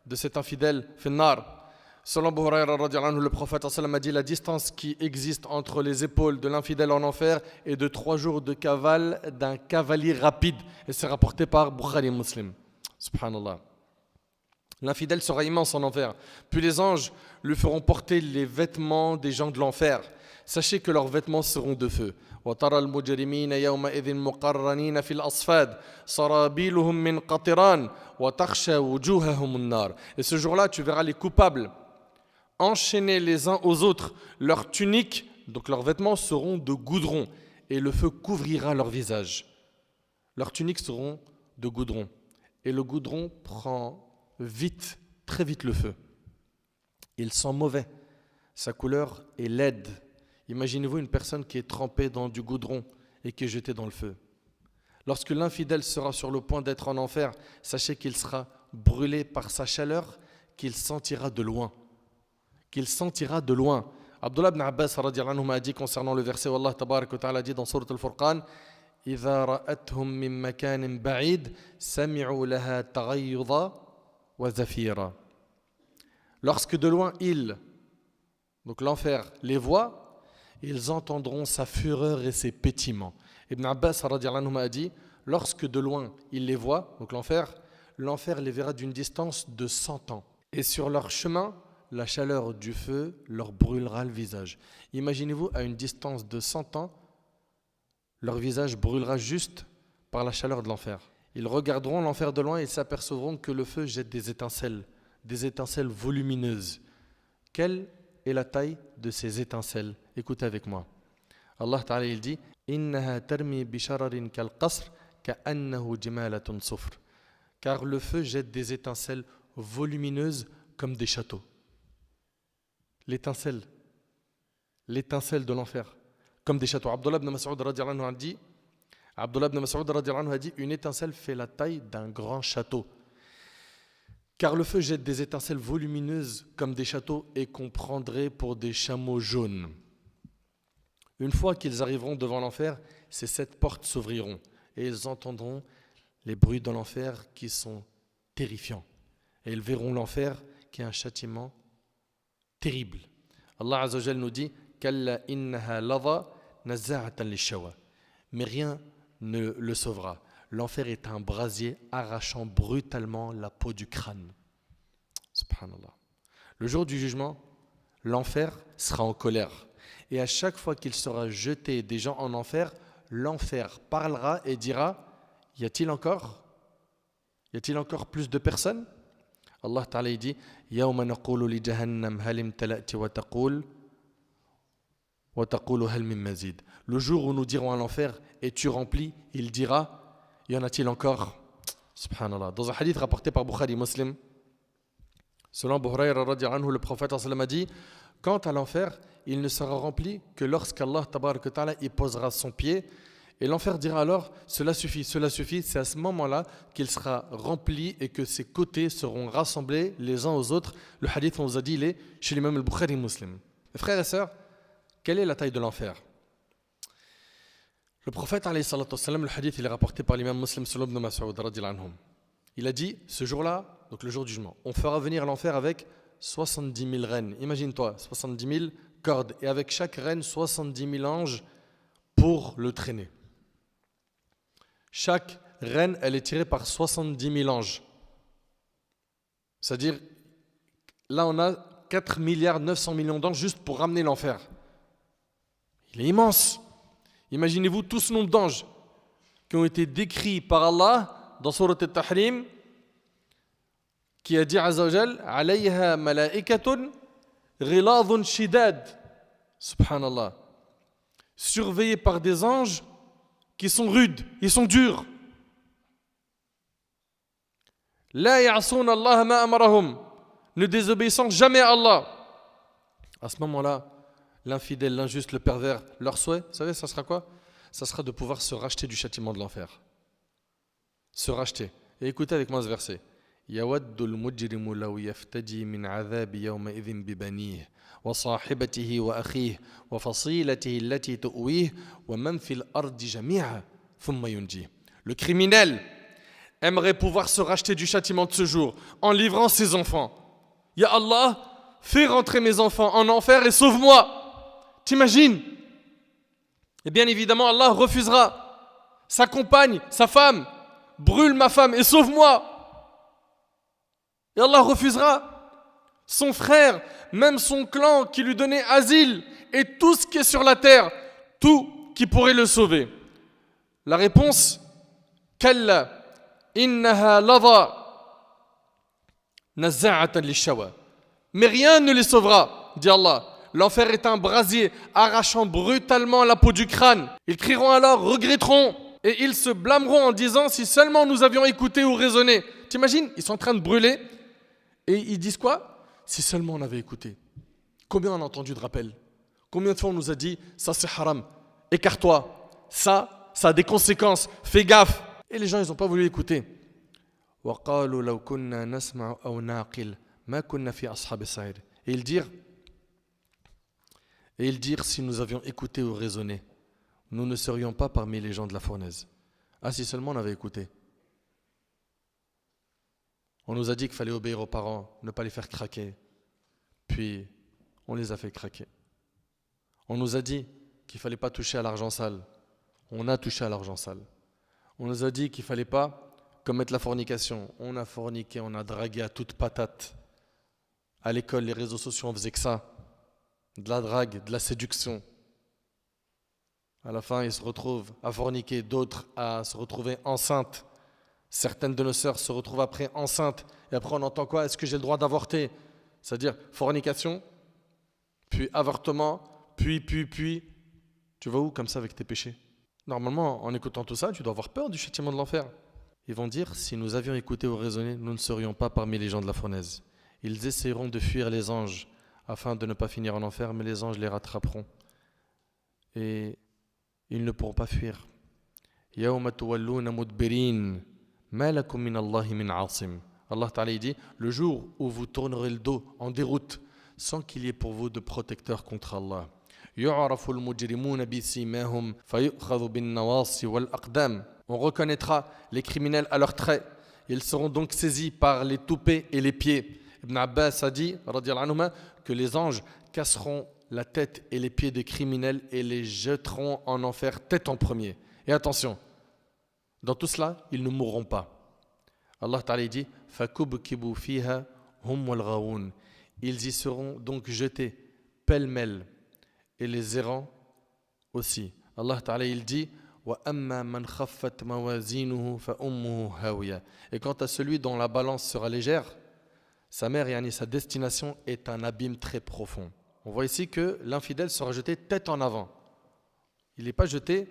de cet infidèle finnar. Selon Abu Hurayra radiyallahu anhu, le prophète a dit la distance qui existe entre les épaules de l'infidèle en enfer est de 3 jours de cavale d'un cavalier rapide. Et c'est rapporté par Bukhari et Muslim. Subhanallah. L'infidèle sera immense en enfer. Puis les anges lui feront porter les vêtements des gens de l'enfer. Sachez que leurs vêtements seront de feu. وَتَرَى الْمُجْرِمِينَ يَوْمَئِذٍ مُقَرَّنِينَ فِي الْأَصْفَادِ صَرَابِيلُهُم مِّن قَطِرَانٍ وَتَغْشَى وُجُوهَهُمُ النَّارُ. Et ce jour-là, tu verras les coupables enchaînés les uns aux autres. Leurs tuniques, donc leurs vêtements, seront de goudron et le feu couvrira leur visage. Leurs tuniques seront de goudron et le goudron prend vite, très vite le feu. Il sent mauvais. Sa couleur est laide. Imaginez-vous une personne qui est trempée dans du goudron et qui est jetée dans le feu. Lorsque l'infidèle sera sur le point d'être en enfer, sachez qu'il sera brûlé par sa chaleur, qu'il sentira de loin. Qu'il sentira de loin. Abdullah ibn Abbas radiyallahu anhu m'a dit concernant le verset où Allah tabarak wa ta'ala dit dans Sourate Al-Furqan إِذَا رَأَتْهُمْ مِنْ مَكَانٍ بَعِيدٍ سَمِعُوا لَهَا تَغَيُّظًا وَزَفِيرًا. Lorsque de loin donc l'enfer, les voit, ils entendront sa fureur et ses pétiments. Ibn Abbas radiyallahu anhu a dit, lorsque de loin ils les voient, donc l'enfer les verra d'une distance de 100 ans. Et sur leur chemin, la chaleur du feu leur brûlera le visage. Imaginez-vous, à une distance de 100 ans, leur visage brûlera juste par la chaleur de l'enfer. Ils regarderont l'enfer de loin et s'apercevront que le feu jette des étincelles volumineuses. Quelle est la taille de ces étincelles? Écoutez avec moi. Allah Ta'ala il dit إِنَّهَا تَرْمِي بِشَرَرٍ كَالْقَصْرِ كَأَنَّهُ جِمَالَةٌ صُفْرٌ. Car le feu jette des étincelles volumineuses comme des châteaux. L'étincelle de l'enfer, comme des châteaux. Abdullah ibn Mas'ud radiyallahu anhu a dit Abdullah ibn Mas'ud radhiyallahu anhu a dit une étincelle fait la taille d'un grand château. Car le feu jette des étincelles volumineuses comme des châteaux et qu'on prendrait pour des chameaux jaunes. Une fois qu'ils arriveront devant l'enfer, ces 7 portes s'ouvriront et ils entendront les bruits de l'enfer qui sont terrifiants. Et ils verront l'enfer qui est un châtiment terrible. Allah Azza wa Jal nous dit Kalla innaha lava nazza'atan lishawa. Mais rien ne le sauvera. L'enfer est un brasier arrachant brutalement la peau du crâne. Subhanallah. Le jour du jugement, l'enfer sera en colère. Et à chaque fois qu'il sera jeté des gens en enfer, l'enfer parlera et dira y a-t-il encore plus de personnes? Allah Ta'ala dit Yawma naqulu li jahannam hal imtala'ti wa taqulu hal min mazid. Le jour où nous dirons à l'enfer es-tu rempli? Il dira y en a-t-il encore? Subhanallah. Dans un hadith rapporté par Bukhari Muslim, selon Abu Hurayra radhiyallahu anhu, le prophète sallallahu alayhi wa sallam a dit quant à l'enfer, il ne sera rempli que lorsqu'Allah tabarak wa ta'ala y posera son pied. Et l'enfer dira alors, cela suffit. C'est à ce moment-là qu'il sera rempli et que ses côtés seront rassemblés les uns aux autres. Le hadith, on vous a dit, il est chez l'imam al-Bukhari Muslim. Frères et sœurs, quelle est la taille de l'enfer? Le prophète, alayhi salatu wassalam, le hadith, il est rapporté par l'imam Muslim selon Ibn Mas'ud radhiyallahu anhu. Il a dit, ce jour-là, donc le jour du jugement, on fera venir l'enfer avec 70 000 reines. Imagine-toi, 70 000 cordes. Et avec chaque reine, 70 000 anges pour le traîner. Chaque reine, elle est tirée par 70 000 anges. C'est-à-dire, là on a 4 milliards 900 millions d'anges juste pour ramener l'enfer. Il est immense. Imaginez-vous tout ce nombre d'anges qui ont été décrits par Allah dans Surat al-Tahrim, qui a dit Azza wa Jal alayha malaikatun ghiladun shidad. Subhanallah. Surveillés par des anges qui sont rudes, ils sont durs. La ya'souna Allah ma amarahum, ne désobéissant jamais à Allah. À ce moment-là, l'infidèle, l'injuste, le pervers, leur souhait, vous savez, ça sera quoi? Ça sera de pouvoir se racheter du châtiment de l'enfer. Se racheter. Et écoutez avec moi ce verset. يود المجرم لو يفتدي من عذاب يومئذ ببنيه وصاحبته وأخيه وفصيلته التي تؤويه ومن في الأرض جميعا ثم ينجيه. Le criminel aimerait pouvoir se racheter du châtiment de ce jour en livrant ses enfants. Ya Allah, fais rentrer mes enfants en enfer et sauve-moi. T'imagines? Et bien évidemment, Allah refusera. Sa compagne, sa femme, brûle ma femme et sauve-moi. Et Allah refusera. Son frère, même son clan qui lui donnait asile et tout ce qui est sur la terre, tout qui pourrait le sauver. La réponse, Kalla innaha lava nazza'atan lishawa. Mais rien ne les sauvera, dit Allah. L'enfer est un brasier arrachant brutalement la peau du crâne. Ils crieront alors, regretteront, et ils se blâmeront en disant si seulement nous avions écouté ou raisonné. T'imagines, ils sont en train de brûler et ils disent quoi? Si seulement on avait écouté. Combien on a entendu de rappels? Combien de fois on nous a dit ça c'est haram, écarte-toi, ça a des conséquences, fais gaffe. Et les gens ils n'ont pas voulu écouter. وَقَالُوا لَوْ كُنَّا نَسْمَعُ أَوْ نَعْقِلُ مَا كُنَّا فِي أَصْحَابِ السَّعِيرِ. Et ils dirent si nous avions écouté ou raisonné, nous ne serions pas parmi les gens de la fournaise. Ah, si seulement on avait écouté. On nous a dit qu'il fallait obéir aux parents, ne pas les faire craquer. Puis, on les a fait craquer. On nous a dit qu'il ne fallait pas toucher à l'argent sale. On a touché à l'argent sale. On nous a dit qu'il ne fallait pas commettre la fornication. On a forniqué, on a dragué à toute patate. À l'école, les réseaux sociaux, on faisait que ça. De la drague, de la séduction. À la fin, ils se retrouvent à forniquer, d'autres à se retrouver enceintes. Certaines de nos sœurs se retrouvent après enceintes. Et après, on entend quoi? Est-ce que j'ai le droit d'avorter? C'est-à-dire fornication, puis avortement, puis. Tu vas où comme ça avec tes péchés? Normalement, en écoutant tout ça, tu dois avoir peur du châtiment de l'enfer. Ils vont dire, si nous avions écouté ou raisonné, nous ne serions pas parmi les gens de la fournaise. Ils essaieront de fuir les anges afin de ne pas finir en enfer, mais les anges les rattraperont. Et ils ne pourront pas fuir. يَوْمَ تُوَلُّونَ مُدْبِرِينَ مَا لَكُمْ مِنَ اللَّهِ مِنْ عَاصِمٍ. Allah Ta'ala dit, le jour où vous tournerez le dos en déroute, sans qu'il y ait pour vous de protecteur contre Allah. يُعْرَفُ الْمُجْرِمُونَ بِسِيمَاهُمْ فَيُؤْخَذُ بِالنَّوَاصِي وَالْأَقْدَامِ. On reconnaîtra les criminels à leurs traits. Ils seront donc saisis par les toupets et les pieds. Ibn Abbas a dit, radiyallahu anhuma, que les anges casseront la tête et les pieds des criminels et les jetteront en enfer tête en premier. Et attention, dans tout cela, ils ne mourront pas. Allah Ta'ala dit فَكُبْكِبُوا فِيهَا هُمْ وَالْغَاوُونَ. Ils y seront donc jetés pêle-mêle et les errants aussi. Allah Ta'ala il dit وَأَمَّا مَنْ خَفَّتْ مَوَازِينُهُ فَأُمُّهُ هَاوِيَةٌ. Et quant à celui dont la balance sera légère, sa mère, yani sa destination, est un abîme très profond. On voit ici que l'infidèle sera jeté tête en avant. Il n'est pas jeté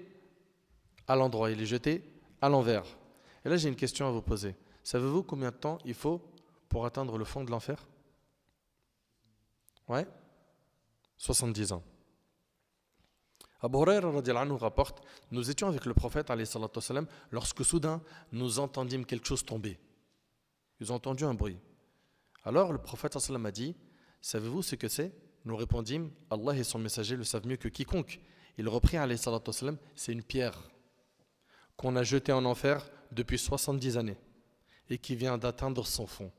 à l'endroit, il est jeté à l'envers. Et là, j'ai une question à vous poser. Savez-vous combien de temps il faut pour atteindre le fond de l'enfer? Ouais, 70 ans. Abu Huraira radiyallahu anhu rapporte, nous étions avec le prophète alayhi salatu wassalam, lorsque soudain nous entendîmes quelque chose tomber. Ils ont entendu un bruit. Alors le prophète sallallahu alayhi wa sallam a dit, savez-vous ce que c'est? Nous répondîmes, Allah et son messager le savent mieux que quiconque. Il reprit alayhi salatu wassalam, c'est une pierre qu'on a jetée en enfer depuis 70 années et qui vient d'atteindre son fond.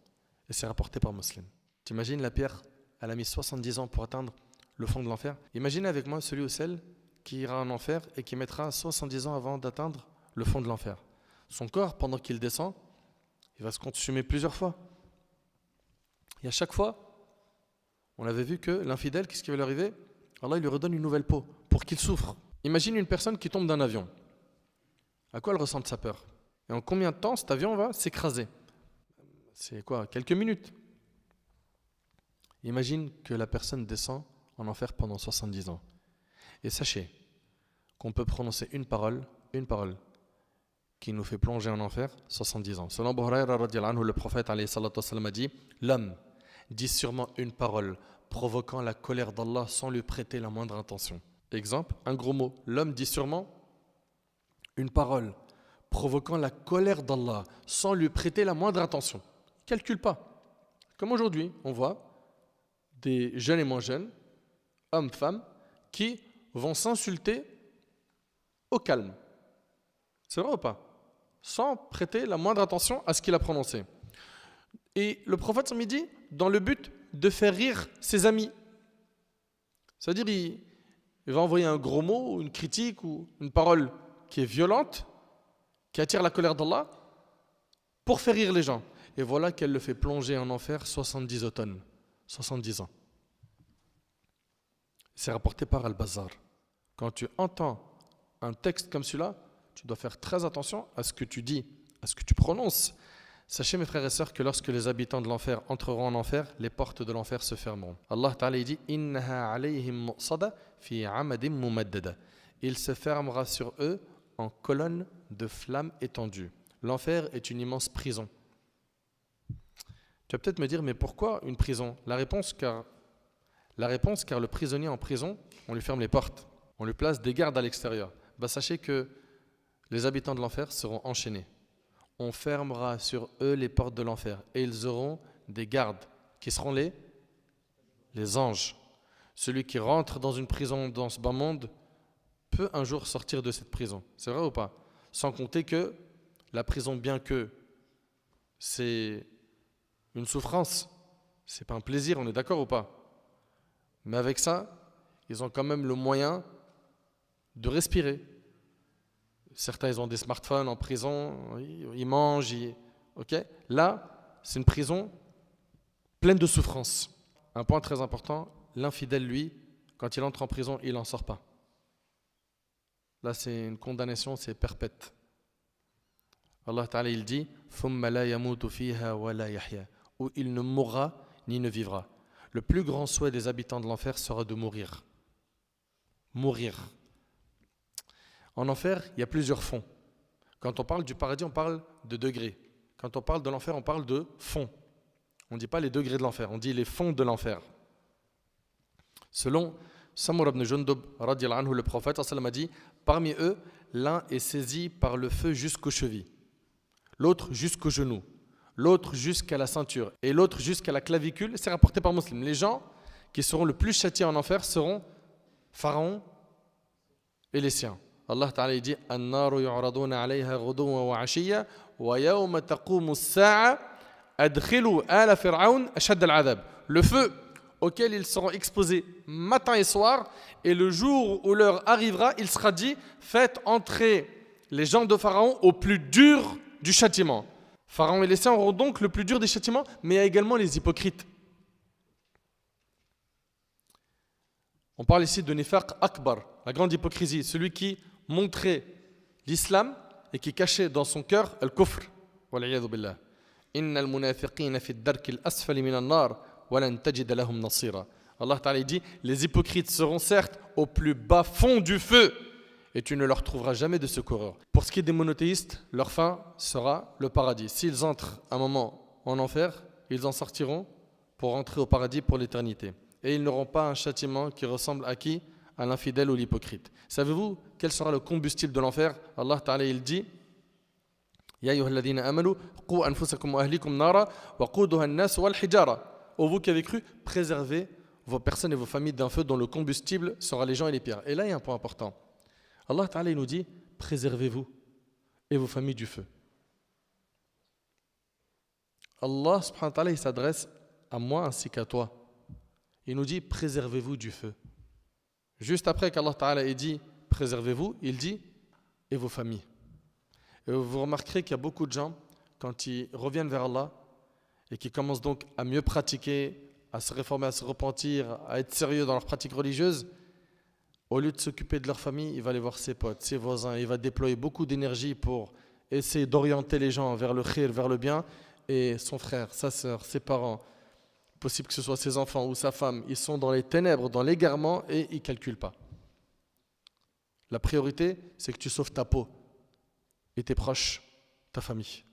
Et c'est rapporté par Muslim. T'imagines la pierre, elle a mis 70 ans pour atteindre le fond de l'enfer. Imaginez avec moi celui ou celle qui ira en enfer et qui mettra 70 ans avant d'atteindre le fond de l'enfer. Son corps, pendant qu'il descend, il va se consumer plusieurs fois. Et à chaque fois, on avait vu que l'infidèle, qu'est-ce qui va lui arriver? Allah il lui redonne une nouvelle peau pour qu'il souffre. Imagine une personne qui tombe d'un avion. À quoi elle ressent sa peur? Et en combien de temps cet avion va s'écraser? C'est quoi? Quelques minutes. Imagine que la personne descend en enfer pendant 70 ans. Et sachez qu'on peut prononcer une parole qui nous fait plonger en enfer 70 ans. Selon Abu Huraira radiyallahu anhu, le prophète alayhi salatu wassalam a dit, l'homme dit sûrement une parole provoquant la colère d'Allah sans lui prêter la moindre intention. Exemple, un gros mot. L'homme dit sûrement une parole provoquant la colère d'Allah sans lui prêter la moindre attention. Il ne calcule pas. Comme aujourd'hui, on voit des jeunes et moins jeunes, hommes, femmes, qui vont s'insulter au calme. C'est vrai ou pas? Sans prêter la moindre attention à ce qu'il a prononcé. Et le prophète s'en dit dans le but de faire rire ses amis. C'est-à-dire, il va envoyer un gros mot, ou une critique, ou une parole qui est violente, qui attire la colère d'Allah, pour faire rire les gens. Et voilà qu'elle le fait plonger en enfer 70 automnes, 70 ans. C'est rapporté par Al-Bazar. Quand tu entends un texte comme celui-là, tu dois faire très attention à ce que tu dis, à ce que tu prononces. Sachez mes frères et sœurs que lorsque les habitants de l'enfer entreront en enfer, les portes de l'enfer se fermeront. Allah Ta'ala dit Innaha alayhim muqsada fi amadim mumaddada. Il se fermera sur eux en colonne de flammes étendues. L'enfer est une immense prison. Tu vas peut-être me dire, mais pourquoi une prison? La réponse, car le prisonnier en prison, on lui ferme les portes, on lui place des gardes à l'extérieur. Sachez que les habitants de l'enfer seront enchaînés. On fermera sur eux les portes de l'enfer et ils auront des gardes qui seront les anges. Celui qui rentre dans une prison dans ce bas monde peut un jour sortir de cette prison. C'est vrai ou pas? Sans compter que la prison, bien que c'est une souffrance, c'est pas un plaisir, on est d'accord ou pas? Mais avec ça, ils ont quand même le moyen de respirer. Certains, ils ont des smartphones en prison, ils mangent, ok? Là, c'est une prison pleine de souffrance. Un point très important, l'infidèle, lui, quand il entre en prison, il n'en sort pas. Là, c'est une condamnation, c'est perpète. Allah Ta'ala, il dit ثُمَّ لَا يَمُوتُ فِيهَا وَلَا يَحْيَا, où il ne mourra ni ne vivra. Le plus grand souhait des habitants de l'enfer sera de mourir. Mourir. En enfer, il y a plusieurs fonds. Quand on parle du paradis, on parle de degrés. Quand on parle de l'enfer, on parle de fonds. On ne dit pas les degrés de l'enfer, on dit les fonds de l'enfer. Selon Samur ibn Jundub, radiallahu anhu, le prophète sallam a dit, parmi eux, l'un est saisi par le feu jusqu'aux chevilles, l'autre jusqu'aux genoux, l'autre jusqu'à la ceinture et l'autre jusqu'à la clavicule. C'est rapporté par Muslim. Les gens qui seront le plus châtiés en enfer seront Pharaon et les siens. Allah Ta'ala dit An-naru yu'raduna 'alayha ghuduwan wa 'ashiyya wa yawma taqumu as-sa'a adkhilu ala fir'aun ashad al-'adhab. Le feu auquel ils seront exposés matin et soir, et le jour où l'heure arrivera, il sera dit faites entrer les gens de Pharaon au plus dur du châtiment. Pharaon et les siens auront donc le plus dur des châtiments, mais il y a également les hypocrites. On parle ici de Nifaq Akbar, la grande hypocrisie, celui qui montrait l'islam et qui cachait dans son cœur le kufr. Wal'iyadhu billah. Innal munafiqina fi ad-darki al-asfali min an-nar wa lan tajida lahum nasira. Allah Ta'ala dit les hypocrites seront certes au plus bas fond du feu et tu ne leur trouveras jamais de secoureur. Pour ce qui est des monothéistes, leur fin sera le paradis. S'ils entrent un moment en enfer, ils en sortiront pour entrer au paradis pour l'éternité. Et ils n'auront pas un châtiment qui ressemble à qui? À l'infidèle ou l'hypocrite. Savez-vous quel sera le combustible de l'enfer? Allah Ta'ala il dit Ya ayyuhalladhina amanu qu anfusakum wa ahlikum nara wa quduha an-nas wal hijara. Ô vous qui avez cru, préservez vos personnes et vos familles d'un feu dont le combustible sera les gens et les pierres. Et là il y a un point important. Allah Ta'ala il nous dit préservez-vous et vos familles du feu. Allah subhanahu wa ta'ala il s'adresse à moi ainsi qu'à toi. Il nous dit préservez-vous du feu. Juste après qu'Allah Ta'ala ait dit préservez-vous, il dit et vos familles. Et vous remarquerez qu'il y a beaucoup de gens, quand ils reviennent vers Allah et qui commencent donc à mieux pratiquer, à se réformer, à se repentir, à être sérieux dans leur pratique religieuse, au lieu de s'occuper de leur famille, il va aller voir ses potes, ses voisins, il va déployer beaucoup d'énergie pour essayer d'orienter les gens vers le khir, vers le bien, et son frère, sa sœur, ses parents, possible que ce soit ses enfants ou sa femme, ils sont dans les ténèbres, dans l'égarement et ils ne calculent pas. La priorité, c'est que tu sauves ta peau et tes proches, ta famille.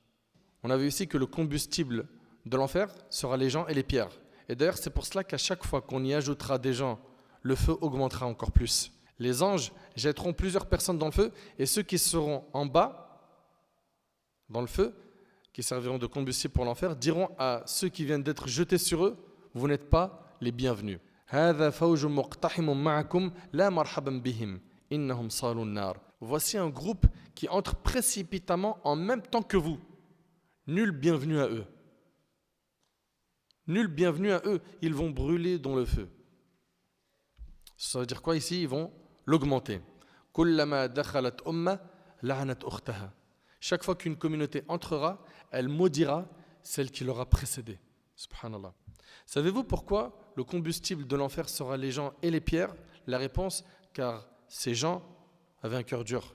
On a vu ici que le combustible de l'enfer sera les gens et les pierres. Et d'ailleurs, c'est pour cela qu'à chaque fois qu'on y ajoutera des gens, le feu augmentera encore plus. Les anges jetteront plusieurs personnes dans le feu et ceux qui seront en bas, dans le feu, qui serviront de combustible pour l'enfer, diront à ceux qui viennent d'être jetés sur eux, vous n'êtes pas les bienvenus. Voici un groupe qui entre précipitamment en même temps que vous. Nul bienvenu à eux. Nul bienvenu à eux. Ils vont brûler dans le feu. Ça veut dire quoi ici? Ils vont l'augmenter. Chaque fois qu'une communauté entrera, elle maudira celle qui l'aura précédée. Subhanallah. Savez-vous pourquoi le combustible de l'enfer sera les gens et les pierres? La réponse, car ces gens avaient un cœur dur.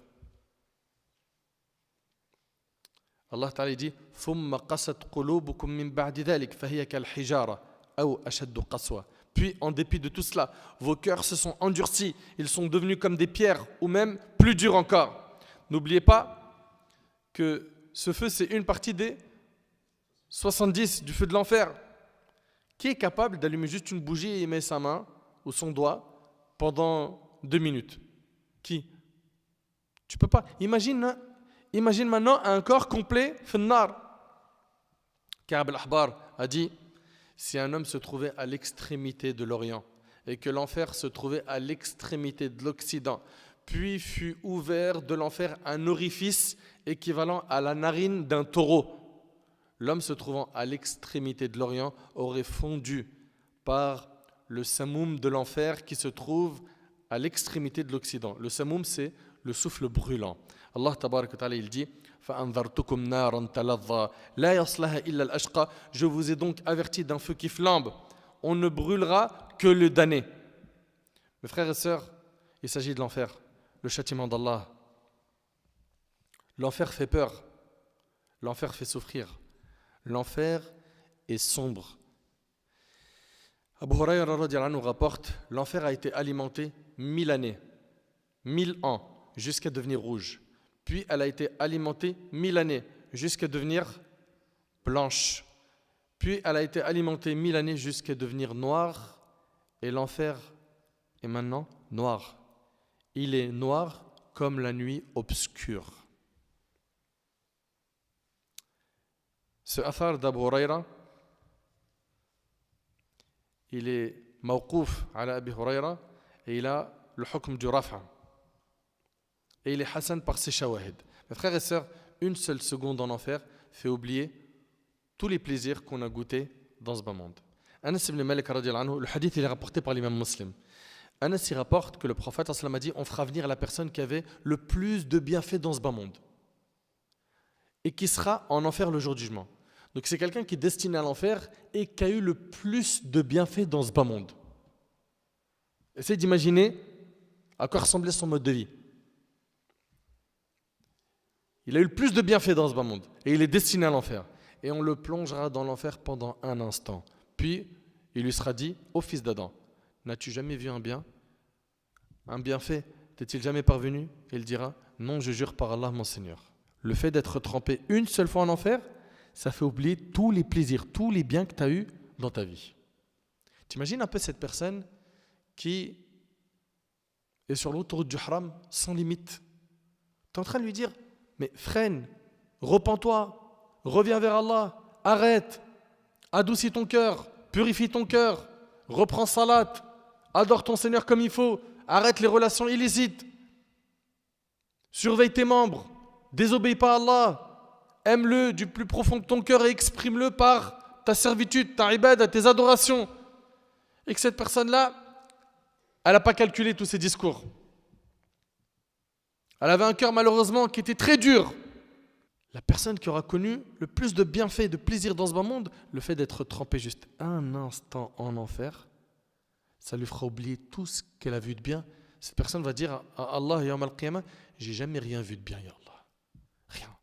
Allah Ta'ala dit ثُمَّ قَسَتْ قُلُوبُكُم مِّن بَعْدِ ذَلِكَ فَهِيَ كَالْحِجَارَةِ أَوْ أَشَدُّ قَسْوَةً. Puis, en dépit de tout cela, vos cœurs se sont endurcis, ils sont devenus comme des pierres, ou même plus durs encore. N'oubliez pas que ce feu, c'est une partie des 70 du feu de l'enfer. Qui est capable d'allumer juste une bougie et y met sa main ou son doigt pendant 2 minutes? Qui? Tu peux pas. Imagine maintenant un corps complet, finnar. Ka'b al-Ahbar a dit, si un homme se trouvait à l'extrémité de l'Orient et que l'enfer se trouvait à l'extrémité de l'Occident, puis fut ouvert de l'enfer un orifice équivalent à la narine d'un taureau, l'homme se trouvant à l'extrémité de l'Orient aurait fondu par le samoum de l'enfer qui se trouve à l'extrémité de l'Occident. Le samoum, c'est le souffle brûlant. Allah tabarak wa ta'ala, il dit فَأَنذَرْتُكُمْ نَارًا تَلَظَّى لَا يَصْلَهَا إِلَّا الْأَشْقَى. Je vous ai donc averti d'un feu qui flambe. On ne brûlera que le damné. Mes frères et sœurs, il s'agit de l'enfer, le châtiment d'Allah. L'enfer fait peur, l'enfer fait souffrir, l'enfer est sombre. Abu Hurayra radiyallahu anhu rapporte, l'enfer a été alimenté 1000 années, 1000 ans, jusqu'à devenir rouge. Puis elle a été alimentée 1000 années, jusqu'à devenir blanche. Puis elle a été alimentée 1000 années jusqu'à devenir noire. Et l'enfer Et maintenant, noir. Il est noir comme la nuit obscure. Ce athar d'Abu Huraira, il est mawqouf ala Abi Huraira et il a le hukm du rafa. Et il est hassan par ses shawahid. Mes frères et sœurs, une seule seconde en enfer fait oublier tous les plaisirs qu'on a goûtés dans ce bas monde. Anas ibn Malik radiyallahu anhu, le hadith il est rapporté par l'imam Muslim. Anas y rapporte que le prophète a dit on fera venir la personne qui avait le plus de bienfaits dans ce bas monde et qui sera en enfer le jour du jugement. Donc c'est quelqu'un qui est destiné à l'enfer et qui a eu le plus de bienfaits dans ce bas monde. Essayez d'imaginer à quoi ressemblait son mode de vie. Il a eu le plus de bienfaits dans ce bas monde et il est destiné à l'enfer. Et on le plongera dans l'enfer pendant un instant. Puis il lui sera dit, ô fils d'Adam, n'as-tu jamais vu un bienfait, t'est-il jamais parvenu? Et il dira, non, je jure par Allah, mon Seigneur. Le fait d'être trempé une seule fois en enfer, ça fait oublier tous les plaisirs, tous les biens que tu as eus dans ta vie. T'imagines un peu cette personne qui est sur l'autoroute du haram sans limite. Tu es en train de lui dire, mais freine, repens-toi, reviens vers Allah, arrête, adoucis ton cœur, purifie ton cœur, reprends salat, adore ton Seigneur comme il faut, arrête les relations illicites, surveille tes membres, désobéis pas à Allah, aime-le du plus profond de ton cœur et exprime-le par ta servitude, ta ibada, tes adorations. Et que cette personne-là, elle n'a pas calculé tous ces discours. Elle avait un cœur malheureusement qui était très dur. La personne qui aura connu le plus de bienfaits et de plaisir dans ce bas monde, le fait d'être trempé juste un instant en enfer, ça lui fera oublier tout ce qu'elle a vu de bien. Cette personne va dire à Allah, Yawm al-Qiyamah, j'ai jamais rien vu de bien, ya Allah. Rien.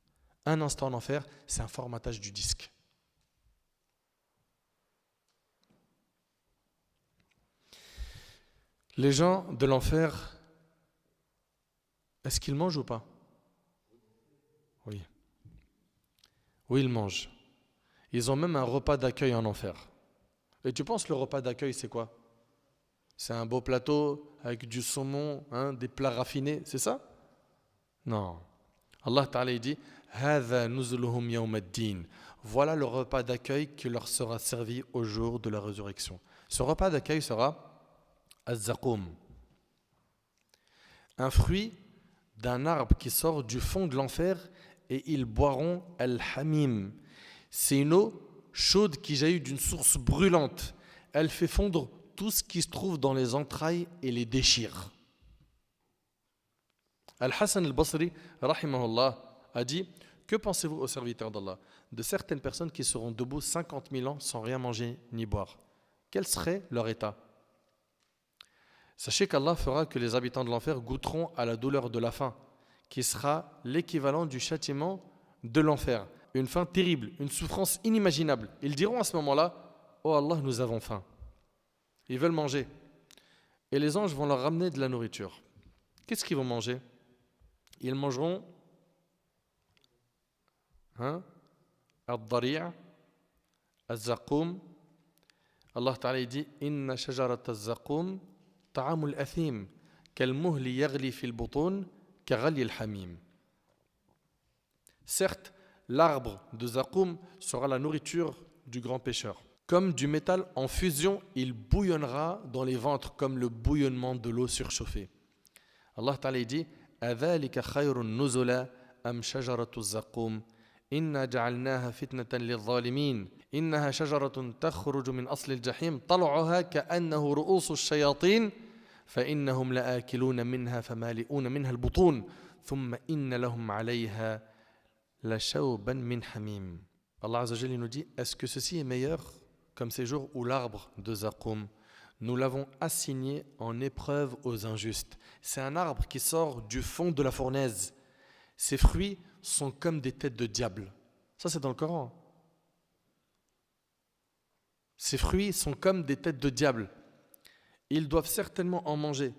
Un instant en enfer, c'est un formatage du disque. Les gens de l'enfer, est-ce qu'ils mangent ou pas? Oui. Oui, ils mangent. Ils ont même un repas d'accueil en enfer. Et tu penses le repas d'accueil, c'est quoi? C'est un beau plateau avec du saumon, des plats raffinés, c'est ça? Non. Allah Ta'ala dit Hadha nuzuluhum yawm ad-din. Voilà le repas d'accueil qui leur sera servi au jour de la résurrection. Ce repas d'accueil sera az-zaqum, un fruit d'un arbre qui sort du fond de l'enfer et ils boiront al-hamim. C'est une eau chaude qui jaillit d'une source brûlante. Elle fait fondre tout ce qui se trouve dans les entrailles et les déchire. Al-Hassan al-Basri, rahimahullah, a dit que pensez-vous aux serviteurs d'Allah de certaines personnes qui seront debout 50 000 ans sans rien manger ni boire? Quel serait leur état? Sachez qu'Allah fera que les habitants de l'enfer goûteront à la douleur de la faim, qui sera l'équivalent du châtiment de l'enfer. Une faim terrible, une souffrance inimaginable. Ils diront à ce moment-là, oh Allah, nous avons faim. Ils veulent manger. Et les anges vont leur ramener de la nourriture. Qu'est-ce qu'ils vont manger? Ils mangeront al-dari', al-zaqum. Allah Ta'ala dit Inna shajarat al-zaqum ta'amul athim kal-muhli yaghli fil butun kaghali al-hamim. Certes, l'arbre de Zaqum sera la nourriture du grand pécheur. Comme du métal en fusion, il bouillonnera dans les ventres comme le bouillonnement de l'eau surchauffée. Allah Ta'ala dit Adhalika khayrun nuzula am shajaratu zaqum inna ja'alnaha fitnatan lil-zalimin innaha shajaratun takhruju min asli al-jahim tal'uha ka'annahu ru'usu ash-shayatin fa innahum la'akiluna minha famali'una minha al-butun thumma inna lahum 'alayha la shawban min hamim. Allah Azza wa Jalla nous dit est-ce que ceci est meilleur comme ces jours où l'arbre de Zaqum nous l'avons assigné en épreuve aux injustes. C'est un arbre qui sort du fond de la fournaise. Ses fruits sont comme des têtes de diable. Ça, c'est dans le Coran. Ses fruits sont comme des têtes de diable. Ils doivent certainement en manger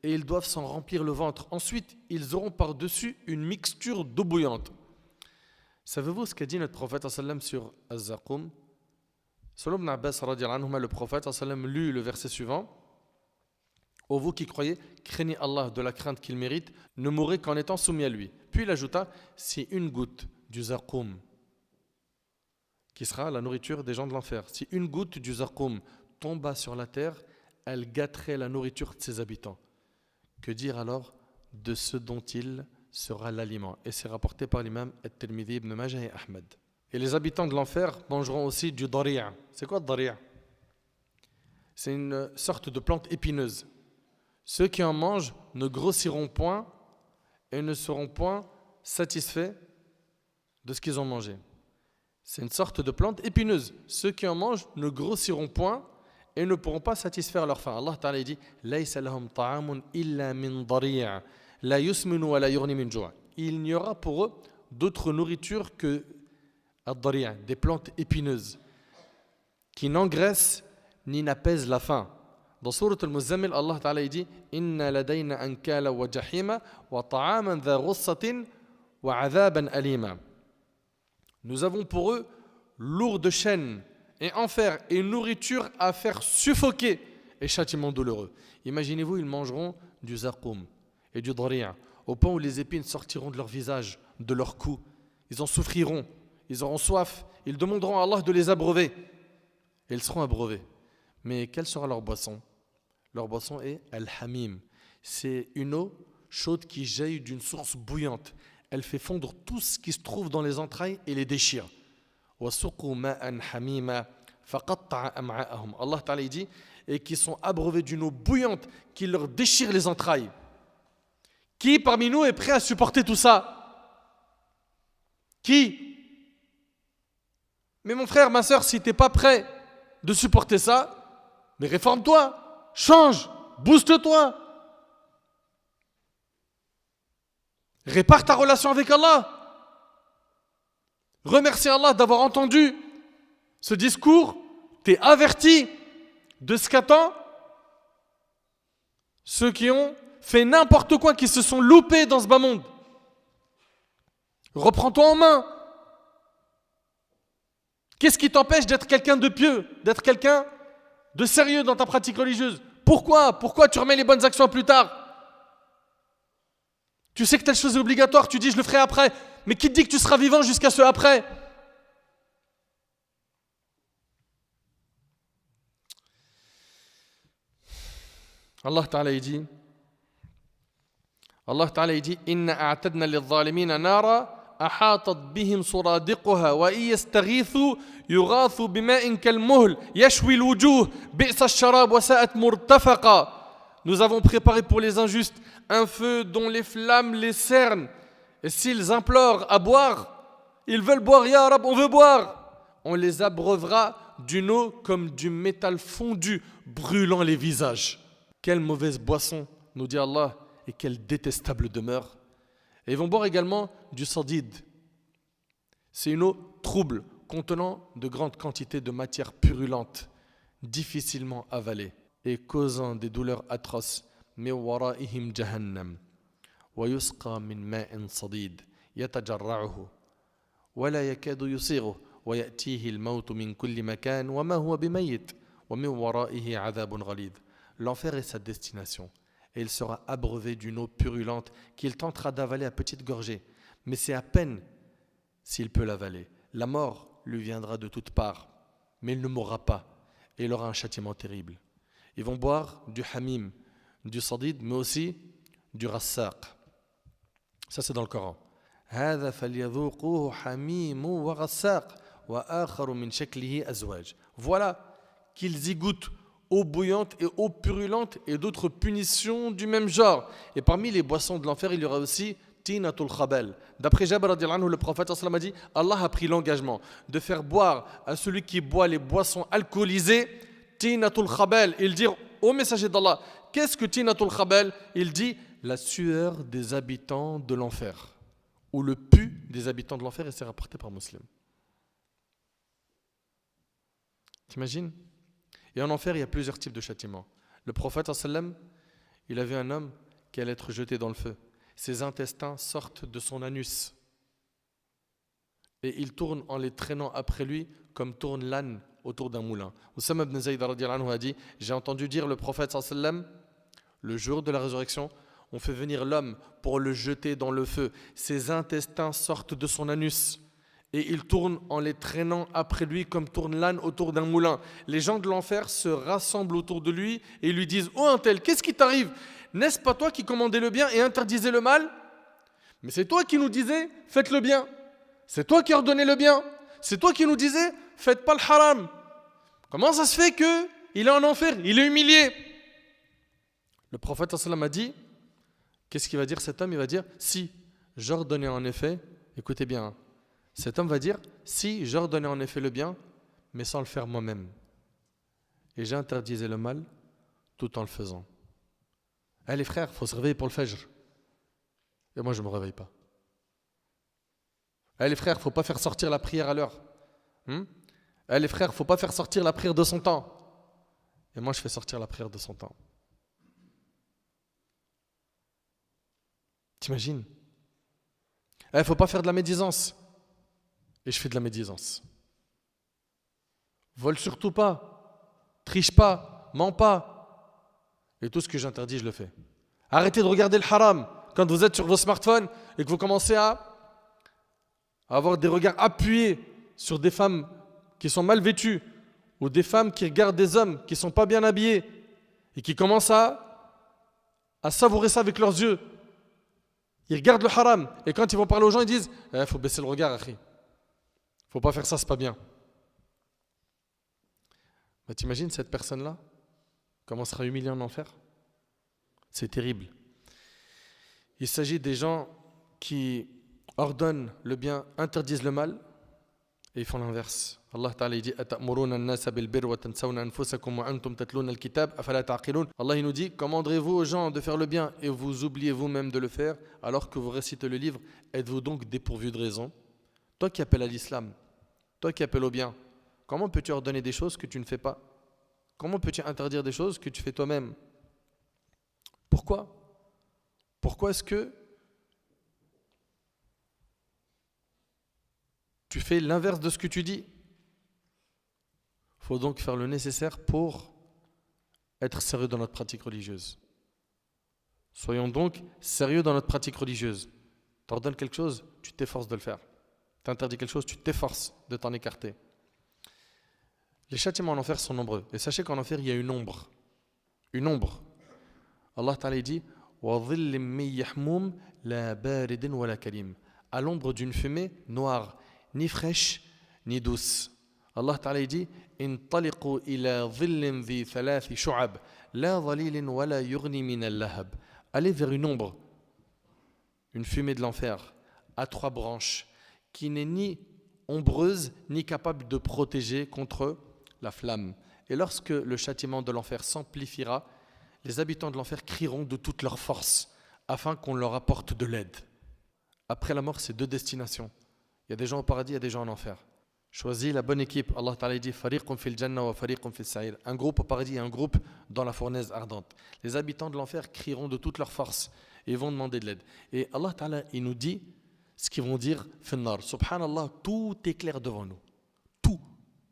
et ils doivent s'en remplir le ventre. Ensuite, ils auront par-dessus une mixture d'eau bouillante. Savez-vous ce qu'a dit notre prophète sallam sur Az-Zaqum? Selon Ibn Abbas, le prophète sallam lut le verset suivant. Ô vous qui croyez, craignez Allah de la crainte qu'il mérite, ne mourrez qu'en étant soumis à lui. Puis il ajouta, si une goutte du zarqoum, qui sera la nourriture des gens de l'enfer, si une goutte du zarqoum tomba sur la terre, elle gâterait la nourriture de ses habitants. Que dire alors de ce dont il sera l'aliment? Et c'est rapporté par l'imam At-Tirmidhi, Ibn Majah et Ahmed. Et les habitants de l'enfer mangeront aussi du dari'a. C'est quoi le dari'a? C'est une sorte de plante épineuse. Ceux qui en mangent ne grossiront point et ne seront point satisfaits de ce qu'ils ont mangé. C'est une sorte de plante épineuse. Ceux qui en mangent ne grossiront point et ne pourront pas satisfaire leur faim. Allah Ta'ala dit Laysa lahum ta'amun illa min dari'a la yusminu wa la yughni min ju'. Il n'y aura pour eux d'autre nourriture que ad-dari'a, des plantes épineuses qui n'engraissent ni n'apaisent la faim. Dans Sourate Al-Muzammil, Allah Ta'ala dit Inna ladayna ankala wa jahima wa ta'aman dha ghussatin wa 'adhaban alima. Nous avons pour eux lourdes chaînes et enfer et nourriture à faire suffoquer et châtiment douloureux. Imaginez-vous, ils mangeront du zarqoum et du dari'a au point où les épines sortiront de leur visage, de leur cou. Ils en souffriront, ils auront soif, ils demanderont à Allah de les abreuver et ils seront abreuvés. Mais quelle sera leur boisson? Leur boisson est al-hamim. C'est une eau chaude qui jaillit d'une source bouillante. Elle fait fondre tout ce qui se trouve dans les entrailles et les déchire. Allah Ta'ala dit, et qui sont abreuvés d'une eau bouillante qui leur déchire les entrailles. Qui parmi nous est prêt à supporter tout ça? Qui? Mais mon frère, ma soeur, si tu n'es pas prêt de supporter ça, mais réforme-toi, change, booste-toi. Répare ta relation avec Allah. Remercie Allah d'avoir entendu ce discours. T'es averti de ce qu'attend ceux qui ont fait n'importe quoi, qui se sont loupés dans ce bas monde. Reprends-toi en main. Qu'est-ce qui t'empêche d'être quelqu'un de pieux, d'être quelqu'un de sérieux dans ta pratique religieuse? Pourquoi tu remets les bonnes actions plus tard? Tu sais que telle chose est obligatoire, tu dis je le ferai après. Mais qui te dit que tu seras vivant jusqu'à ce après? Allah Ta'ala dit Inna a'tadna lil-zalimina nara أحاطت بهم سرادقها وإن يستغيثوا يغاثوا بماء كالمهل يشوي الوجوه بئس الشراب وساءت مرتفقا. Nous avons préparé pour les injustes un feu dont les flammes les cernent. Et s'ils implorent à boire, ils veulent boire, Ya Rab, on veut boire. On les abreuvera d'une eau comme du métal fondu, brûlant les visages. Quelle mauvaise boisson, nous dit Allah, et quelle détestable demeure. Et ils vont boire également du sardide. C'est une eau trouble, contenant de grandes quantités de matière purulente, difficilement avalée et causant des douleurs atroces. Mais wara'ihim jahannam wa yusqa min ma'in sadid yatajarra'uhu wa la yakadu yusighu wa ya'tihi al-maut min kulli makan wa ma huwa bimayyit wa min wara'ihi 'adhabun ghalid. L'enfer est sa destination. Et il sera abreuvé d'une eau purulente qu'il tentera d'avaler à petites gorgées. Mais c'est à peine s'il peut l'avaler. La mort lui viendra de toutes parts, mais il ne mourra pas et il aura un châtiment terrible. Ils vont boire du hamim, du sadid, mais aussi du rassaq. Ça c'est dans le Coran. هذا فليذوقوه حميم وغساق وآخر من شكله أزواج. Voilà qu'ils y goûtent eau bouillante et eau purulente et d'autres punitions du même genre. Et parmi les boissons de l'enfer, il y aura aussi tinatul khabal. D'après Jabir radhiyallahu anhu, le prophète sallallahu alayhi wa sallam a dit Allah a pris l'engagement de faire boire à celui qui boit les boissons alcoolisées tinatul khabal. Il dit au messager d'Allah, qu'est-ce que tinatul khabal? Il dit la sueur des habitants de l'enfer ou le pu des habitants de l'enfer, et c'est rapporté par Muslim. T'imagines? Et en enfer, il y a plusieurs types de châtiments. Le prophète, il a vu un homme qui allait être jeté dans le feu. Ses intestins sortent de son anus. Et il tourne en les traînant après lui comme tourne l'âne autour d'un moulin. Oussama ibn Zayd radhiyallahu anhu a dit, j'ai entendu dire le prophète Le jour de la résurrection, on fait venir l'homme pour le jeter dans le feu. Ses intestins sortent de son anus et il tourne en les traînant après lui comme tourne l'âne autour d'un moulin. Les gens de l'enfer se rassemblent autour de lui et lui disent « Oh un tel, qu'est-ce qui t'arrive ? N'est-ce pas toi qui commandais le bien et interdisais le mal ? Mais c'est toi qui nous disais « Faites le bien ». C'est toi qui ordonnais le bien. C'est toi qui nous disais « Faites pas le haram ». Comment ça se fait qu'il est en enfer ? Il est humilié. Le prophète sallam a dit, qu'est-ce qu'il va dire cet homme ? Il va dire, si j'ordonnais en effet, écoutez bien, cet homme va dire, si j'ordonnais en effet le bien, mais sans le faire moi-même, et j'interdisais le mal tout en le faisant. Les frères, il faut se réveiller pour le fajr. Et moi, je ne me réveille pas. Les frères, il ne faut pas faire sortir la prière à l'heure. Les frères, il ne faut pas faire sortir la prière de son temps. Et moi, je fais sortir la prière de son temps. T'imagines ? Il ne faut pas faire de la médisance. Et je fais de la médisance. Vole surtout pas. Triche pas. Mens pas. Et tout ce que j'interdis, je le fais. Arrêtez de regarder le haram quand vous êtes sur vos smartphones et que vous commencez à avoir des regards appuyés sur des femmes qui sont mal vêtues ou des femmes qui regardent des hommes qui ne sont pas bien habillés et qui commencent à savourer ça avec leurs yeux. Ils regardent le haram et quand ils vont parler aux gens, ils disent « faut baisser le regard, akhi. Faut pas faire ça, c'est pas bien. » Mais t'imagines cette personne-là, comment sera humiliée en enfer ? C'est terrible. Il s'agit des gens qui ordonnent le bien, interdisent le mal et ils font l'inverse. Allah Ta'ala dit Allah il nous dit commanderez-vous aux gens de faire le bien et vous oubliez vous-même de le faire alors que vous récitez le livre. Êtes-vous donc dépourvu de raison? Toi qui appelles à l'islam, toi qui appelles au bien, comment peux-tu ordonner des choses que tu ne fais pas? Comment peux-tu interdire des choses que tu fais toi-même? Pourquoi? Pourquoi est-ce que tu fais l'inverse de ce que tu dis? Il faut donc faire le nécessaire pour être sérieux dans notre pratique religieuse. Soyons donc sérieux dans notre pratique religieuse. Tu ordonnes quelque chose, tu t'efforces de le faire. Tu interdis quelque chose, tu t'efforces de t'en écarter. Les châtiments en enfer sont nombreux. Et sachez qu'en enfer, il y a une ombre. Une ombre. Allah Ta'ala dit à l'ombre d'une fumée noire, ni fraîche, ni douce. Allah Ta'ala dit انطلقوا إلى ظل ذي ثلاث شعب لا ظليل ولا يغني من اللهب. Allez vers une ombre, une fumée de l'enfer, à 3 branches, qui n'est ni ombreuse ni capable de protéger contre la flamme. Et lorsque le châtiment de l'enfer s'amplifiera, les habitants de l'enfer crieront de toute leur force afin qu'on leur apporte de l'aide. Après la mort, c'est 2 destinations. Il y a des gens au paradis, il y a des gens en enfer. Choisis la bonne équipe. Allah Ta'ala dit Fariqun fil jannah wa fariqun fil sa'ir. Un groupe au paradis et un groupe dans la fournaise ardente. Les habitants de l'enfer crieront de toute leur force et vont demander de l'aide. Et Allah Ta'ala, il nous dit ce qu'ils vont dire finnar. Subhanallah, tout est clair devant nous.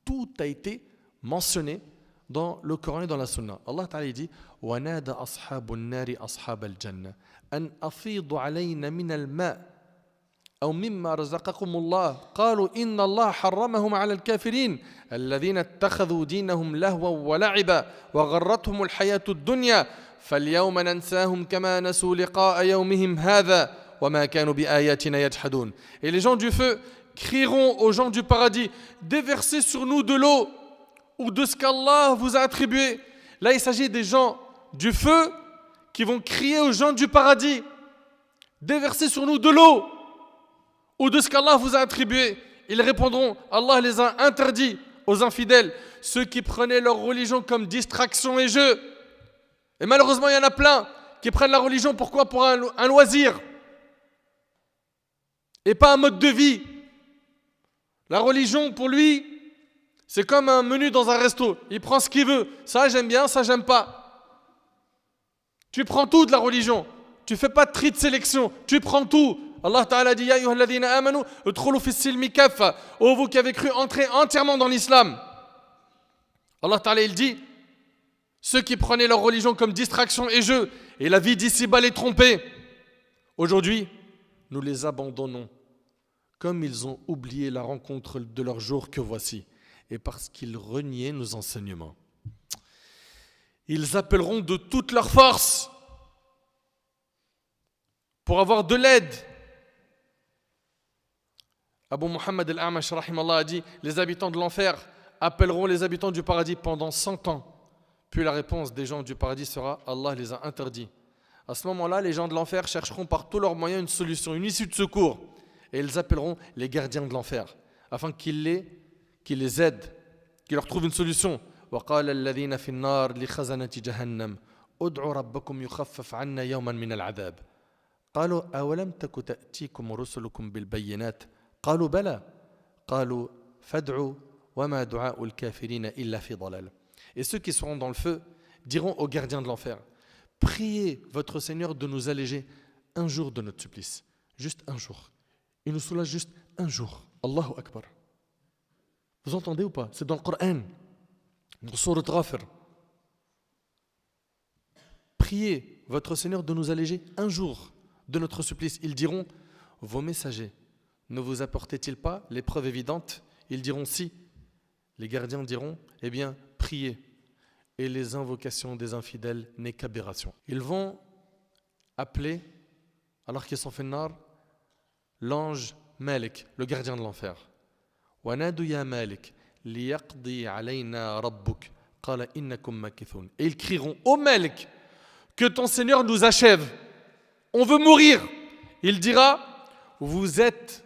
Tout a été mentionné dans le Coran et dans la Sunna. Allah Ta'ala dit wa nada ashabun nari ashab al-jannah an afidu alayna min al-ma' أو مما رزقكم الله قالوا إن الله حرمهم على الكافرين الذين اتخذوا دينهم لهوا ولعبا وغرتهم الحياة الدنيا فاليوم ننساهم كما نسوا لقاء يومهم هذا وما كانوا بآياتنا يجحدون. Et les gens du feu crieront aux gens du paradis déversez sur nous de l'eau ou de ce qu'Allah vous a attribué. Là il s'agit des gens du feu qui vont crier aux gens du paradis déversez sur nous de l'eau ou de ce qu'Allah vous a attribué. Ils répondront, Allah les a interdits aux infidèles, ceux qui prenaient leur religion comme distraction et jeu. Et malheureusement, il y en a plein qui prennent la religion, pourquoi? Pour un loisir et pas un mode de vie. La religion, pour lui, c'est comme un menu dans un resto. Il prend ce qu'il veut. Ça, j'aime bien, ça, j'aime pas. Tu prends tout de la religion. Tu fais pas de tri de sélection. Tu prends tout. Allah Ta'ala dit Ya ayyuhalladhina amanu udkhulu fis silmi kaffa. Oh vous qui avez cru entrer entièrement dans l'islam. Allah Ta'ala il dit Ceux qui prenaient leur religion comme distraction et jeu, et la vie d'ici-bas les trompait. Aujourd'hui, nous les abandonnons, comme ils ont oublié la rencontre de leur jour que voici, et parce qu'ils reniaient nos enseignements. Ils appelleront de toute leur force pour avoir de l'aide. Abu Muhammad al-A'mash rahimallah a dit, les habitants de l'enfer appelleront les habitants du paradis pendant 100 ans. Puis la réponse des gens du paradis sera, Allah les a interdits. À ce moment-là, les gens de l'enfer chercheront par tous leurs moyens une solution, une issue de secours. Et ils appelleront les gardiens de l'enfer, afin qu'ils les aident, qu'ils leur trouvent une solution. وقال الذين في النار لخزنة جهنم ادعوا ربكم يخفف عنا يوما من العذاب قالوا أولم تك تأتيكم رسلكم بالبينات قالوا بلى قالوا فادعوا وما دعاء الكافرين إلا في ضلال. Et ceux qui seront dans le feu diront aux gardiens de l'enfer, priez votre Seigneur de nous alléger un jour de notre supplice, juste un jour. Il nous soulage juste un jour. Allahu Akbar. Vous entendez ou pas? C'est dans le Coran. Sourate Ghafir. Priez votre Seigneur de nous alléger un jour de notre supplice. Ils diront, vos messagers ne vous apportaient-ils pas les preuves évidentes? Ils diront si. Les gardiens diront, eh bien, priez. Et les invocations des infidèles n'est qu'aberration. Ils vont appeler, alors qu'ils sont fait nar, l'ange Malik, le gardien de l'enfer. وَنَادُوا يَا مَالِكْ لِيَقْضِي عَلَيْنَا رَبُّكْ قَالَ إِنَّكُمْ مَكِثُونَ. Et ils crieront, ô Malik, que ton Seigneur nous achève. On veut mourir. Il dira, vous êtes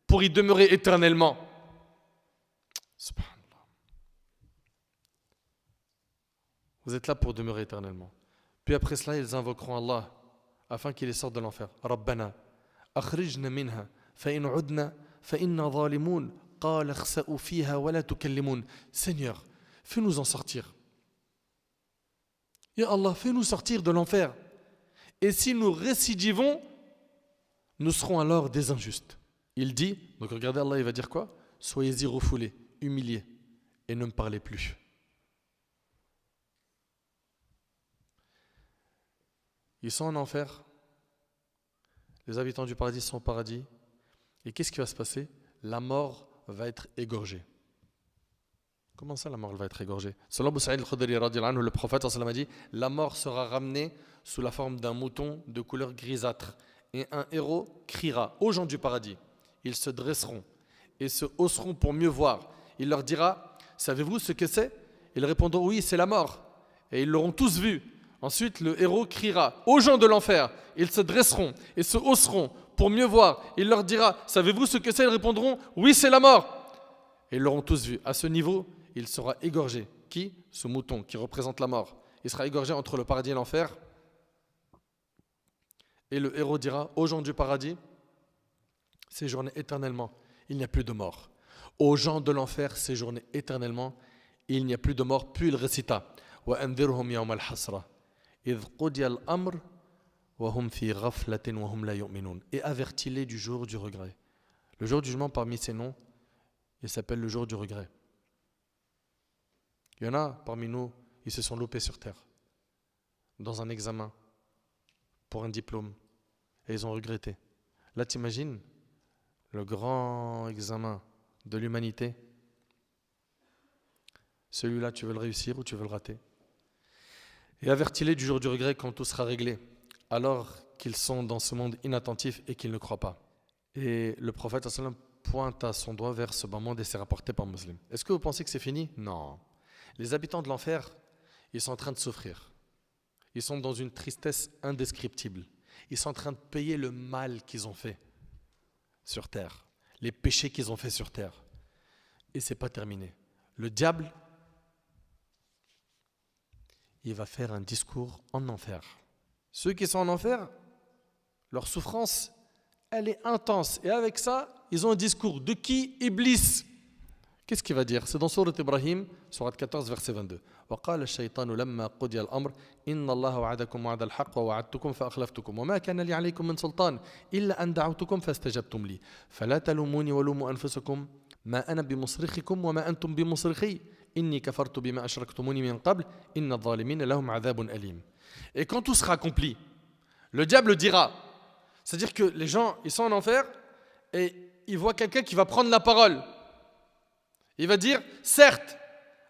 pour y demeurer éternellement. Subhanallah. Vous êtes là pour demeurer éternellement. Puis après cela, ils invoqueront Allah afin qu'il les sorte de l'enfer. Rabbana, akhrijna minha, fa in udna, fa inna zalimun, qala khsa'u fiha wa la tukallimun. Seigneur, fais-nous en sortir. Ya Allah, fais-nous sortir de l'enfer. Et si nous récidivons, nous serons alors des injustes. Il dit, donc regardez Allah, il va dire quoi? Soyez-y refoulés, humiliés, et ne me parlez plus. Ils sont en enfer, les habitants du paradis sont au paradis, et qu'est-ce qui va se passer? La mort va être égorgée. Comment ça la mort va être égorgée? Selon Abu Sa'id al-Khudri radiyallahu anhu, le prophète a dit, la mort sera ramenée sous la forme d'un mouton de couleur grisâtre, et un héros criera aux gens du paradis. Ils se dresseront et se hausseront pour mieux voir. Il leur dira, savez-vous ce que c'est? Ils répondront, oui, c'est la mort. Et ils l'auront tous vu. Ensuite, le héros criera aux gens de l'enfer. Ils se dresseront et se hausseront pour mieux voir. Il leur dira, savez-vous ce que c'est? Ils répondront, oui, c'est la mort. Et ils l'auront tous vu. À ce niveau, il sera égorgé. Qui? Ce mouton qui représente la mort. Il sera égorgé entre le paradis et l'enfer. Et le héros dira aux gens du paradis, séjournez éternellement, il n'y a plus de mort. Aux gens de l'enfer, séjournez éternellement, il n'y a plus de mort. Puis il récita, وَأَنذِرْهُمْ يَوْمَ الْحَسْرَةِ إِذْ قُضِيَ الْأَمْرُ وَهُمْ فِي غَفْلَةٍ وَهُمْ لَا يُؤْمِنُونَ. Et avertis-les du jour du regret. Le jour du jugement, parmi ces noms, il s'appelle le jour du regret. Il y en a parmi nous, ils se sont loupés sur terre, dans un examen, pour un diplôme, et ils ont regretté. Là, t'imagines le grand examen de l'humanité. Celui-là, tu veux le réussir ou tu veux le rater? Et avertis-les du jour du regret quand tout sera réglé, alors qu'ils sont dans ce monde inattentif et qu'ils ne croient pas. Et le prophète sallam pointe à son doigt vers ce bas monde et c'est rapporté par Muslim. Est-ce que vous pensez que c'est fini? Non. Les habitants de l'enfer, ils sont en train de souffrir. Ils sont dans une tristesse indescriptible. Ils sont en train de payer le mal qu'ils ont fait sur terre, les péchés qu'ils ont fait sur terre. Et ce n'est pas terminé. Le diable, il va faire un discours en enfer. Ceux qui sont en enfer, leur souffrance, elle est intense. Et avec ça, ils ont un discours. De qui? Iblis. Qu'est-ce qu'il va dire? C'est dans Sourate Ibrahim, Sourate 14, verset 22. وقال الشيطان لما قضي الأمر إن الله وعدكم وعد الحق ووعدتكم فأخلفتكم وما كان لي عليكم من سلطان إلا أن دعوتكم فاستجبتم لي فلا تلوموني ولوموا أنفسكم ما أنا بمصرخكم وما أنتم بمصرخي Inni kafartu bima ashraktumuni min qabl, inna adh-dhalimina lahum adhabun alim. Et quand tout sera accompli, le diable dira, c'est-à-dire que les gens, ils sont en enfer et ils voient quelqu'un qui va prendre la parole. Il va dire, certes,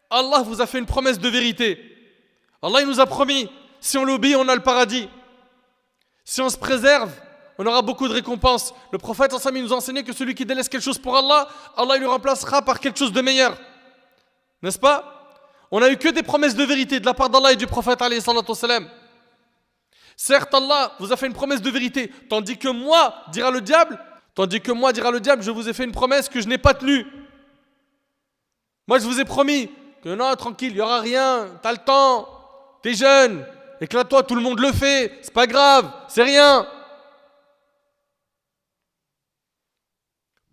Allah vous a fait une promesse de vérité. Allah il nous a promis, si on l'obéit, on a le paradis. Si on se préserve, on aura beaucoup de récompenses. Le prophète il nous a enseigné que celui qui délaisse quelque chose pour Allah, Allah il le remplacera par quelque chose de meilleur. N'est-ce pas? On n'a eu que des promesses de vérité de la part d'Allah et du prophète alayhi salatu wassalam. Certes, Allah vous a fait une promesse de vérité, tandis que moi, dira le diable, je vous ai fait une promesse que je n'ai pas tenue. Moi, je vous ai promis que non, tranquille, il n'y aura rien, t'as le temps, t'es jeune, éclate-toi, tout le monde le fait, c'est pas grave, c'est rien.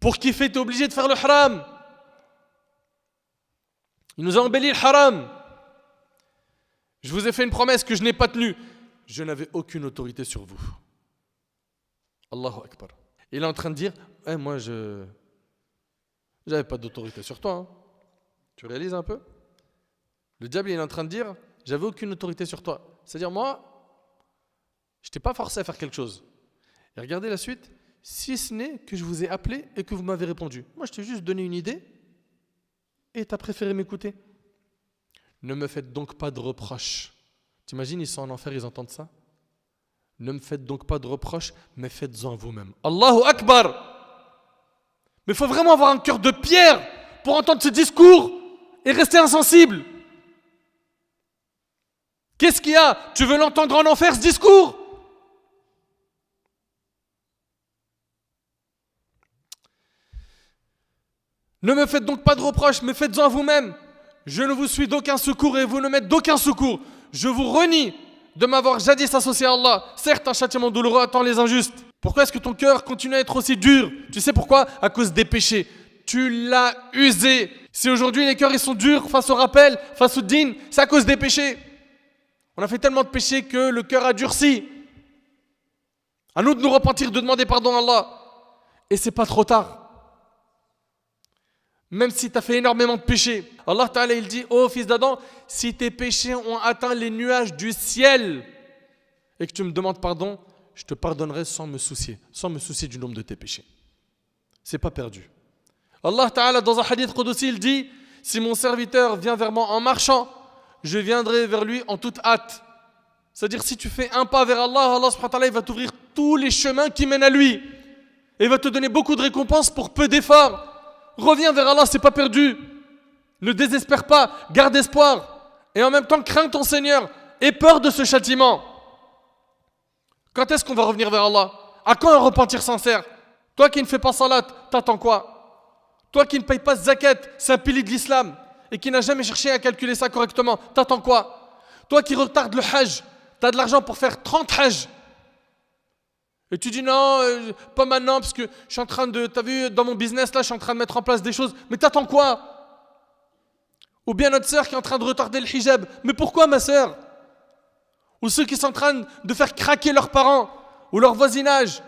Pour kiffer, t'es obligé de faire le haram. Il nous a embelli le haram. Je vous ai fait une promesse que je n'ai pas tenue. Je n'avais aucune autorité sur vous. Allahu Akbar. Il est en train de dire, moi je n'avais pas d'autorité sur toi. Hein. Tu réalises un peu? Le diable il est en train de dire, j'avais aucune autorité sur toi. C'est-à-dire moi, je t'ai pas forcé à faire quelque chose. Et regardez la suite, si ce n'est que je vous ai appelé et que vous m'avez répondu. Moi je t'ai juste donné une idée et tu as préféré m'écouter. Ne me faites donc pas de reproches. T'imagines, ils sont en enfer, ils entendent ça? Ne me faites donc pas de reproches, mais faites-en vous-même. Allahu Akbar! Mais il faut vraiment avoir un cœur de pierre pour entendre ce discours et rester insensible. Qu'est-ce qu'il y a? Tu veux l'entendre en enfer, ce discours? Ne me faites donc pas de reproches, mais faites-en vous-même. Je ne vous suis d'aucun secours et vous ne m'êtes d'aucun secours. Je vous renie de m'avoir jadis associé à Allah. Certes, un châtiment douloureux attend les injustes. Pourquoi est-ce que ton cœur continue à être aussi dur? Tu sais pourquoi? À cause des péchés. Tu l'as usé. Si aujourd'hui les cœurs ils sont durs face au rappel, face au dîn, c'est à cause des péchés. On a fait tellement de péchés que le cœur a durci. À nous de nous repentir, de demander pardon à Allah. Et c'est pas trop tard. Même si tu as fait énormément de péchés. Allah Ta'ala il dit, oh fils d'Adam, si tes péchés ont atteint les nuages du ciel et que tu me demandes pardon, je te pardonnerai sans me soucier du nombre de tes péchés. C'est pas perdu. Allah Ta'ala dans un hadith Qudsi il dit, si mon serviteur vient vers moi en marchant, je viendrai vers lui en toute hâte. C'est-à-dire si tu fais un pas vers Allah, Allah subhanahu wa ta'ala il va t'ouvrir tous les chemins qui mènent à lui. Et il va te donner beaucoup de récompenses pour peu d'efforts. Reviens vers Allah, c'est pas perdu. Ne désespère pas, garde espoir. Et en même temps, crains ton Seigneur. Aie peur de ce châtiment. Quand est-ce qu'on va revenir vers Allah? À quand un repentir sincère? Toi qui ne fais pas salat, t'attends quoi? Toi qui ne payes pas zakat, c'est un pilier de l'islam, et qui n'a jamais cherché à calculer ça correctement, t'attends quoi? Toi qui retardes le hajj, t'as de l'argent pour faire 30 hajj. Et tu dis non, pas maintenant parce que je suis en train de, t'as vu dans mon business là, je suis en train de mettre en place des choses. Mais t'attends quoi? Ou bien notre sœur qui est en train de retarder le hijab. Mais pourquoi ma sœur? Ou ceux qui sont en train de faire craquer leurs parents, ou leur voisinage,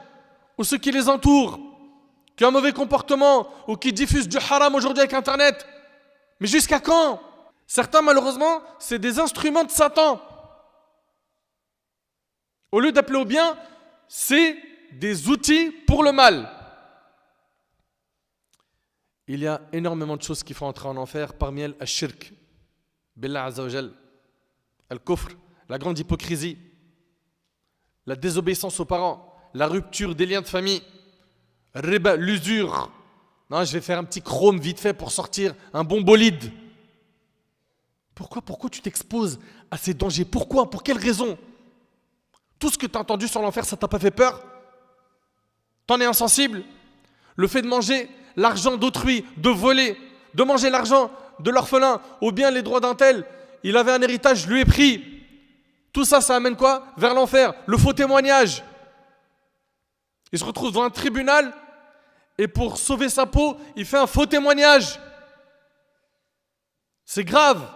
ou ceux qui les entourent, qui ont un mauvais comportement, ou qui diffusent du haram aujourd'hui avec Internet. Mais jusqu'à quand? Certains malheureusement, c'est des instruments de Satan. Au lieu d'appeler au bien, c'est des outils pour le mal. Il y a énormément de choses qui font entrer en enfer, parmi elles, al-shirk, billah azza wa jal, al-kufr, la grande hypocrisie, la désobéissance aux parents, la rupture des liens de famille, riba, l'usure. Non, je vais faire un petit chrome vite fait pour sortir un bon bolide. Pourquoi tu t'exposes à ces dangers? Pourquoi? Pour quelle raison? Tout ce que tu as entendu sur l'enfer, ça t'a pas fait peur? T'en es insensible? Le fait de manger l'argent d'autrui, de voler, de manger l'argent de l'orphelin, ou bien les droits d'un tel, il avait un héritage, je lui ai pris. Tout ça, ça amène quoi? Vers l'enfer. Le faux témoignage. Il se retrouve devant un tribunal et pour sauver sa peau, il fait un faux témoignage. C'est grave.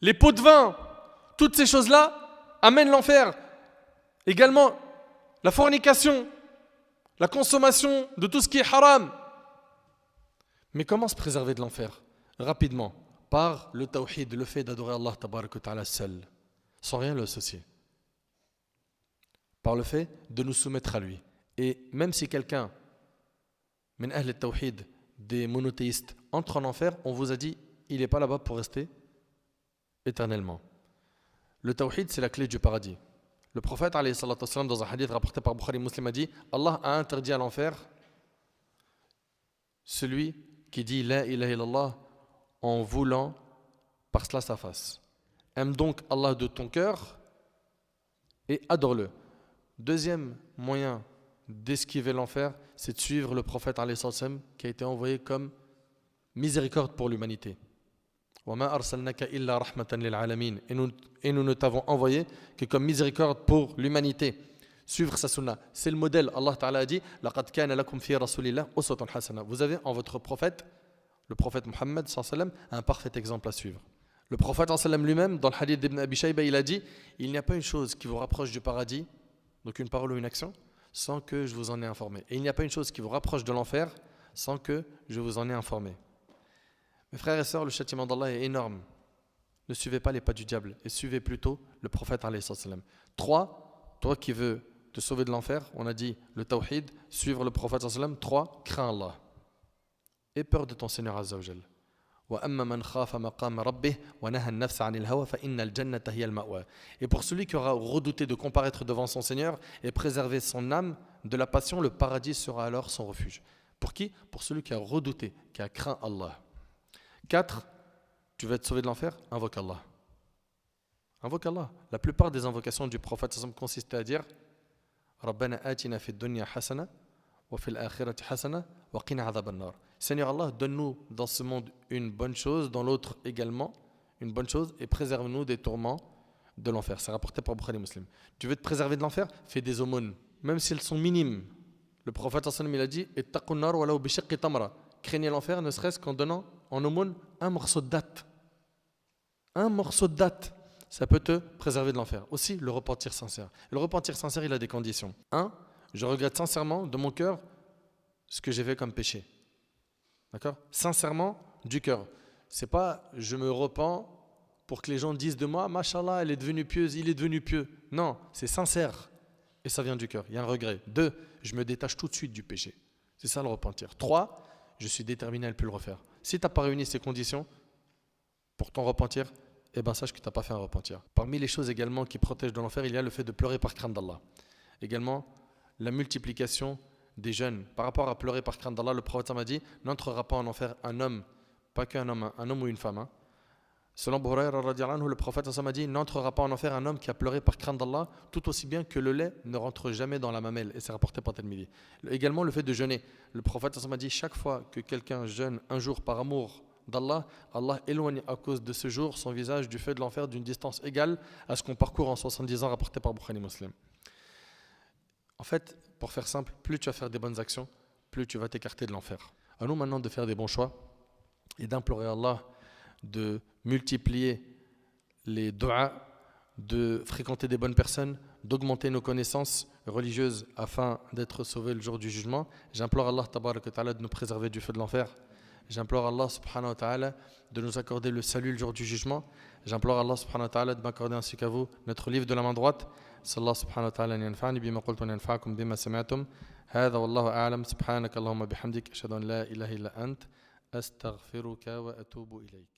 Les pots de vin, toutes ces choses-là amènent l'enfer. Également, la fornication, la consommation de tout ce qui est haram. Mais comment se préserver de l'enfer? Rapidement, par le tawhid, le fait d'adorer Allah tabarak wa ta'ala seul, sans rien lui associer. Par le fait de nous soumettre à lui. Et même si quelqu'un, min ahl al-tawhid, des monothéistes, entre en enfer, on vous a dit, il n'est pas là-bas pour rester éternellement. Le tawhid, c'est la clé du paradis. Le prophète, alayhi salatu wassalam, dans un hadith rapporté par Bukhari Muslim, a dit, Allah a interdit à l'enfer celui qui dit la ilaha illallah en voulant par cela sa face. Aime donc Allah de ton cœur et adore-le. Deuxième moyen d'esquiver l'enfer, c'est de suivre le prophète alayhi sallam qui a été envoyé comme miséricorde pour l'humanité. وَمَا أَرْسَلْنَاكَ إِلَّا رَحْمَةً لِلْعَالَمِينَ. Et nous ne t'avons envoyé que comme miséricorde pour l'humanité. Suivre sa sunna, c'est le modèle. Allah Ta'ala a dit لَقَدْ كَانَ لَكُمْ فِي رَسُولِ اللَّهِ أُسْوَةٌ حَسَنَةٌ. Vous avez en votre prophète, le prophète Muhammad sallallahu alayhi wa sallam, un parfait exemple à suivre. Le prophète sallallahu alayhi wa sallam lui-même, dans le hadith d'Ibn Abi Shayba, il a dit, il n'y a pas une chose qui vous rapproche du paradis, donc une parole ou une action, sans que je vous en ai informé. Et il n'y a pas une chose qui vous rapproche de l'enfer, sans que je vous en ai informé. Mes frères et sœurs, le châtiment d'Allah est énorme. Ne suivez pas les pas du diable et suivez plutôt le prophète alayhi sallam. 3, toi qui veux te sauver de l'enfer, on a dit le tawhid, suivre le prophète alayhi sallam. 3, crains Allah. Et peur de ton Seigneur azza wa jal. Et pour celui qui aura redouté de comparaître devant son Seigneur et préserver son âme de la passion, le paradis sera alors son refuge. Pour qui? Pour celui qui a redouté, qui a craint Allah. 4, tu veux être sauvé de l'enfer? Invoque Allah. Invoque Allah. La plupart des invocations du prophète consistaient à dire Rabbana atina fid dunya hasana wa fil akhirati hasana wa qina adhaban nar. Seigneur Allah, donne-nous dans ce monde une bonne chose, dans l'autre également une bonne chose, et préserve-nous des tourments de l'enfer. C'est rapporté par Bukhari Muslim. Tu veux te préserver de l'enfer? Fais des aumônes, même si elles sont minimes. Le prophète il a dit ittaqun nar walau bi shiqqi tamra. Craignez l'enfer ne serait-ce qu'en donnant en aumône un morceau de date. Un morceau de date, ça peut te préserver de l'enfer. Aussi, le repentir sincère. Le repentir sincère, il a des conditions. 1, je regrette sincèrement de mon cœur ce que j'ai fait comme péché. D'accord? Sincèrement, du cœur. C'est pas je me repens pour que les gens disent de moi, Mashallah, elle est devenue pieuse, il est devenu pieux. Non, c'est sincère. Et ça vient du cœur. Il y a un regret. 2, je me détache tout de suite du péché. C'est ça le repentir. 3, je suis déterminé à ne plus le refaire. Si tu n'as pas réuni ces conditions pour ton repentir, eh ben sache que tu n'as pas fait un repentir. Parmi les choses également qui protègent de l'enfer, il y a le fait de pleurer par crainte d'Allah. Également, la multiplication des jeûnes. Par rapport à pleurer par crainte d'Allah, le prophète m'a dit, n'entrera pas en enfer un homme, pas qu'un homme, un homme ou une femme. Selon Abu Hurayra radhiyallahu anhu, le prophète m'a dit, n'entrera pas en enfer un homme qui a pleuré par crainte d'Allah, tout aussi bien que le lait ne rentre jamais dans la mamelle. Et c'est rapporté par Tirmidhi. Également le fait de jeûner. Le prophète m'a dit, chaque fois que quelqu'un jeûne un jour par amour d'Allah, Allah éloigne à cause de ce jour son visage du feu de l'enfer d'une distance égale à ce qu'on parcourt en 70 ans, rapporté par Bukhari Muslim. En fait, pour faire simple, plus tu vas faire des bonnes actions, plus tu vas t'écarter de l'enfer. À nous maintenant de faire des bons choix et d'implorer Allah de multiplier les du'as, de fréquenter des bonnes personnes, d'augmenter nos connaissances religieuses afin d'être sauvés le jour du jugement. J'implore Allah tabaraka wa ta'ala de nous préserver du feu de l'enfer. J'implore Allah subhanahu wa ta'ala de nous accorder le salut le jour du jugement. J'implore Allah subhanahu wa ta'ala de m'accorder ainsi qu'à vous notre livre de la main droite. Sallallahu subhanahu wa ta'ala yanfa'ni bima qultu yanfa'akum bima sami'tum. Hadha wallahu a'lam. Subhanaka Allahumma bihamdik ashhadu an la ilaha illa ant astaghfiruka wa atubu ilayk.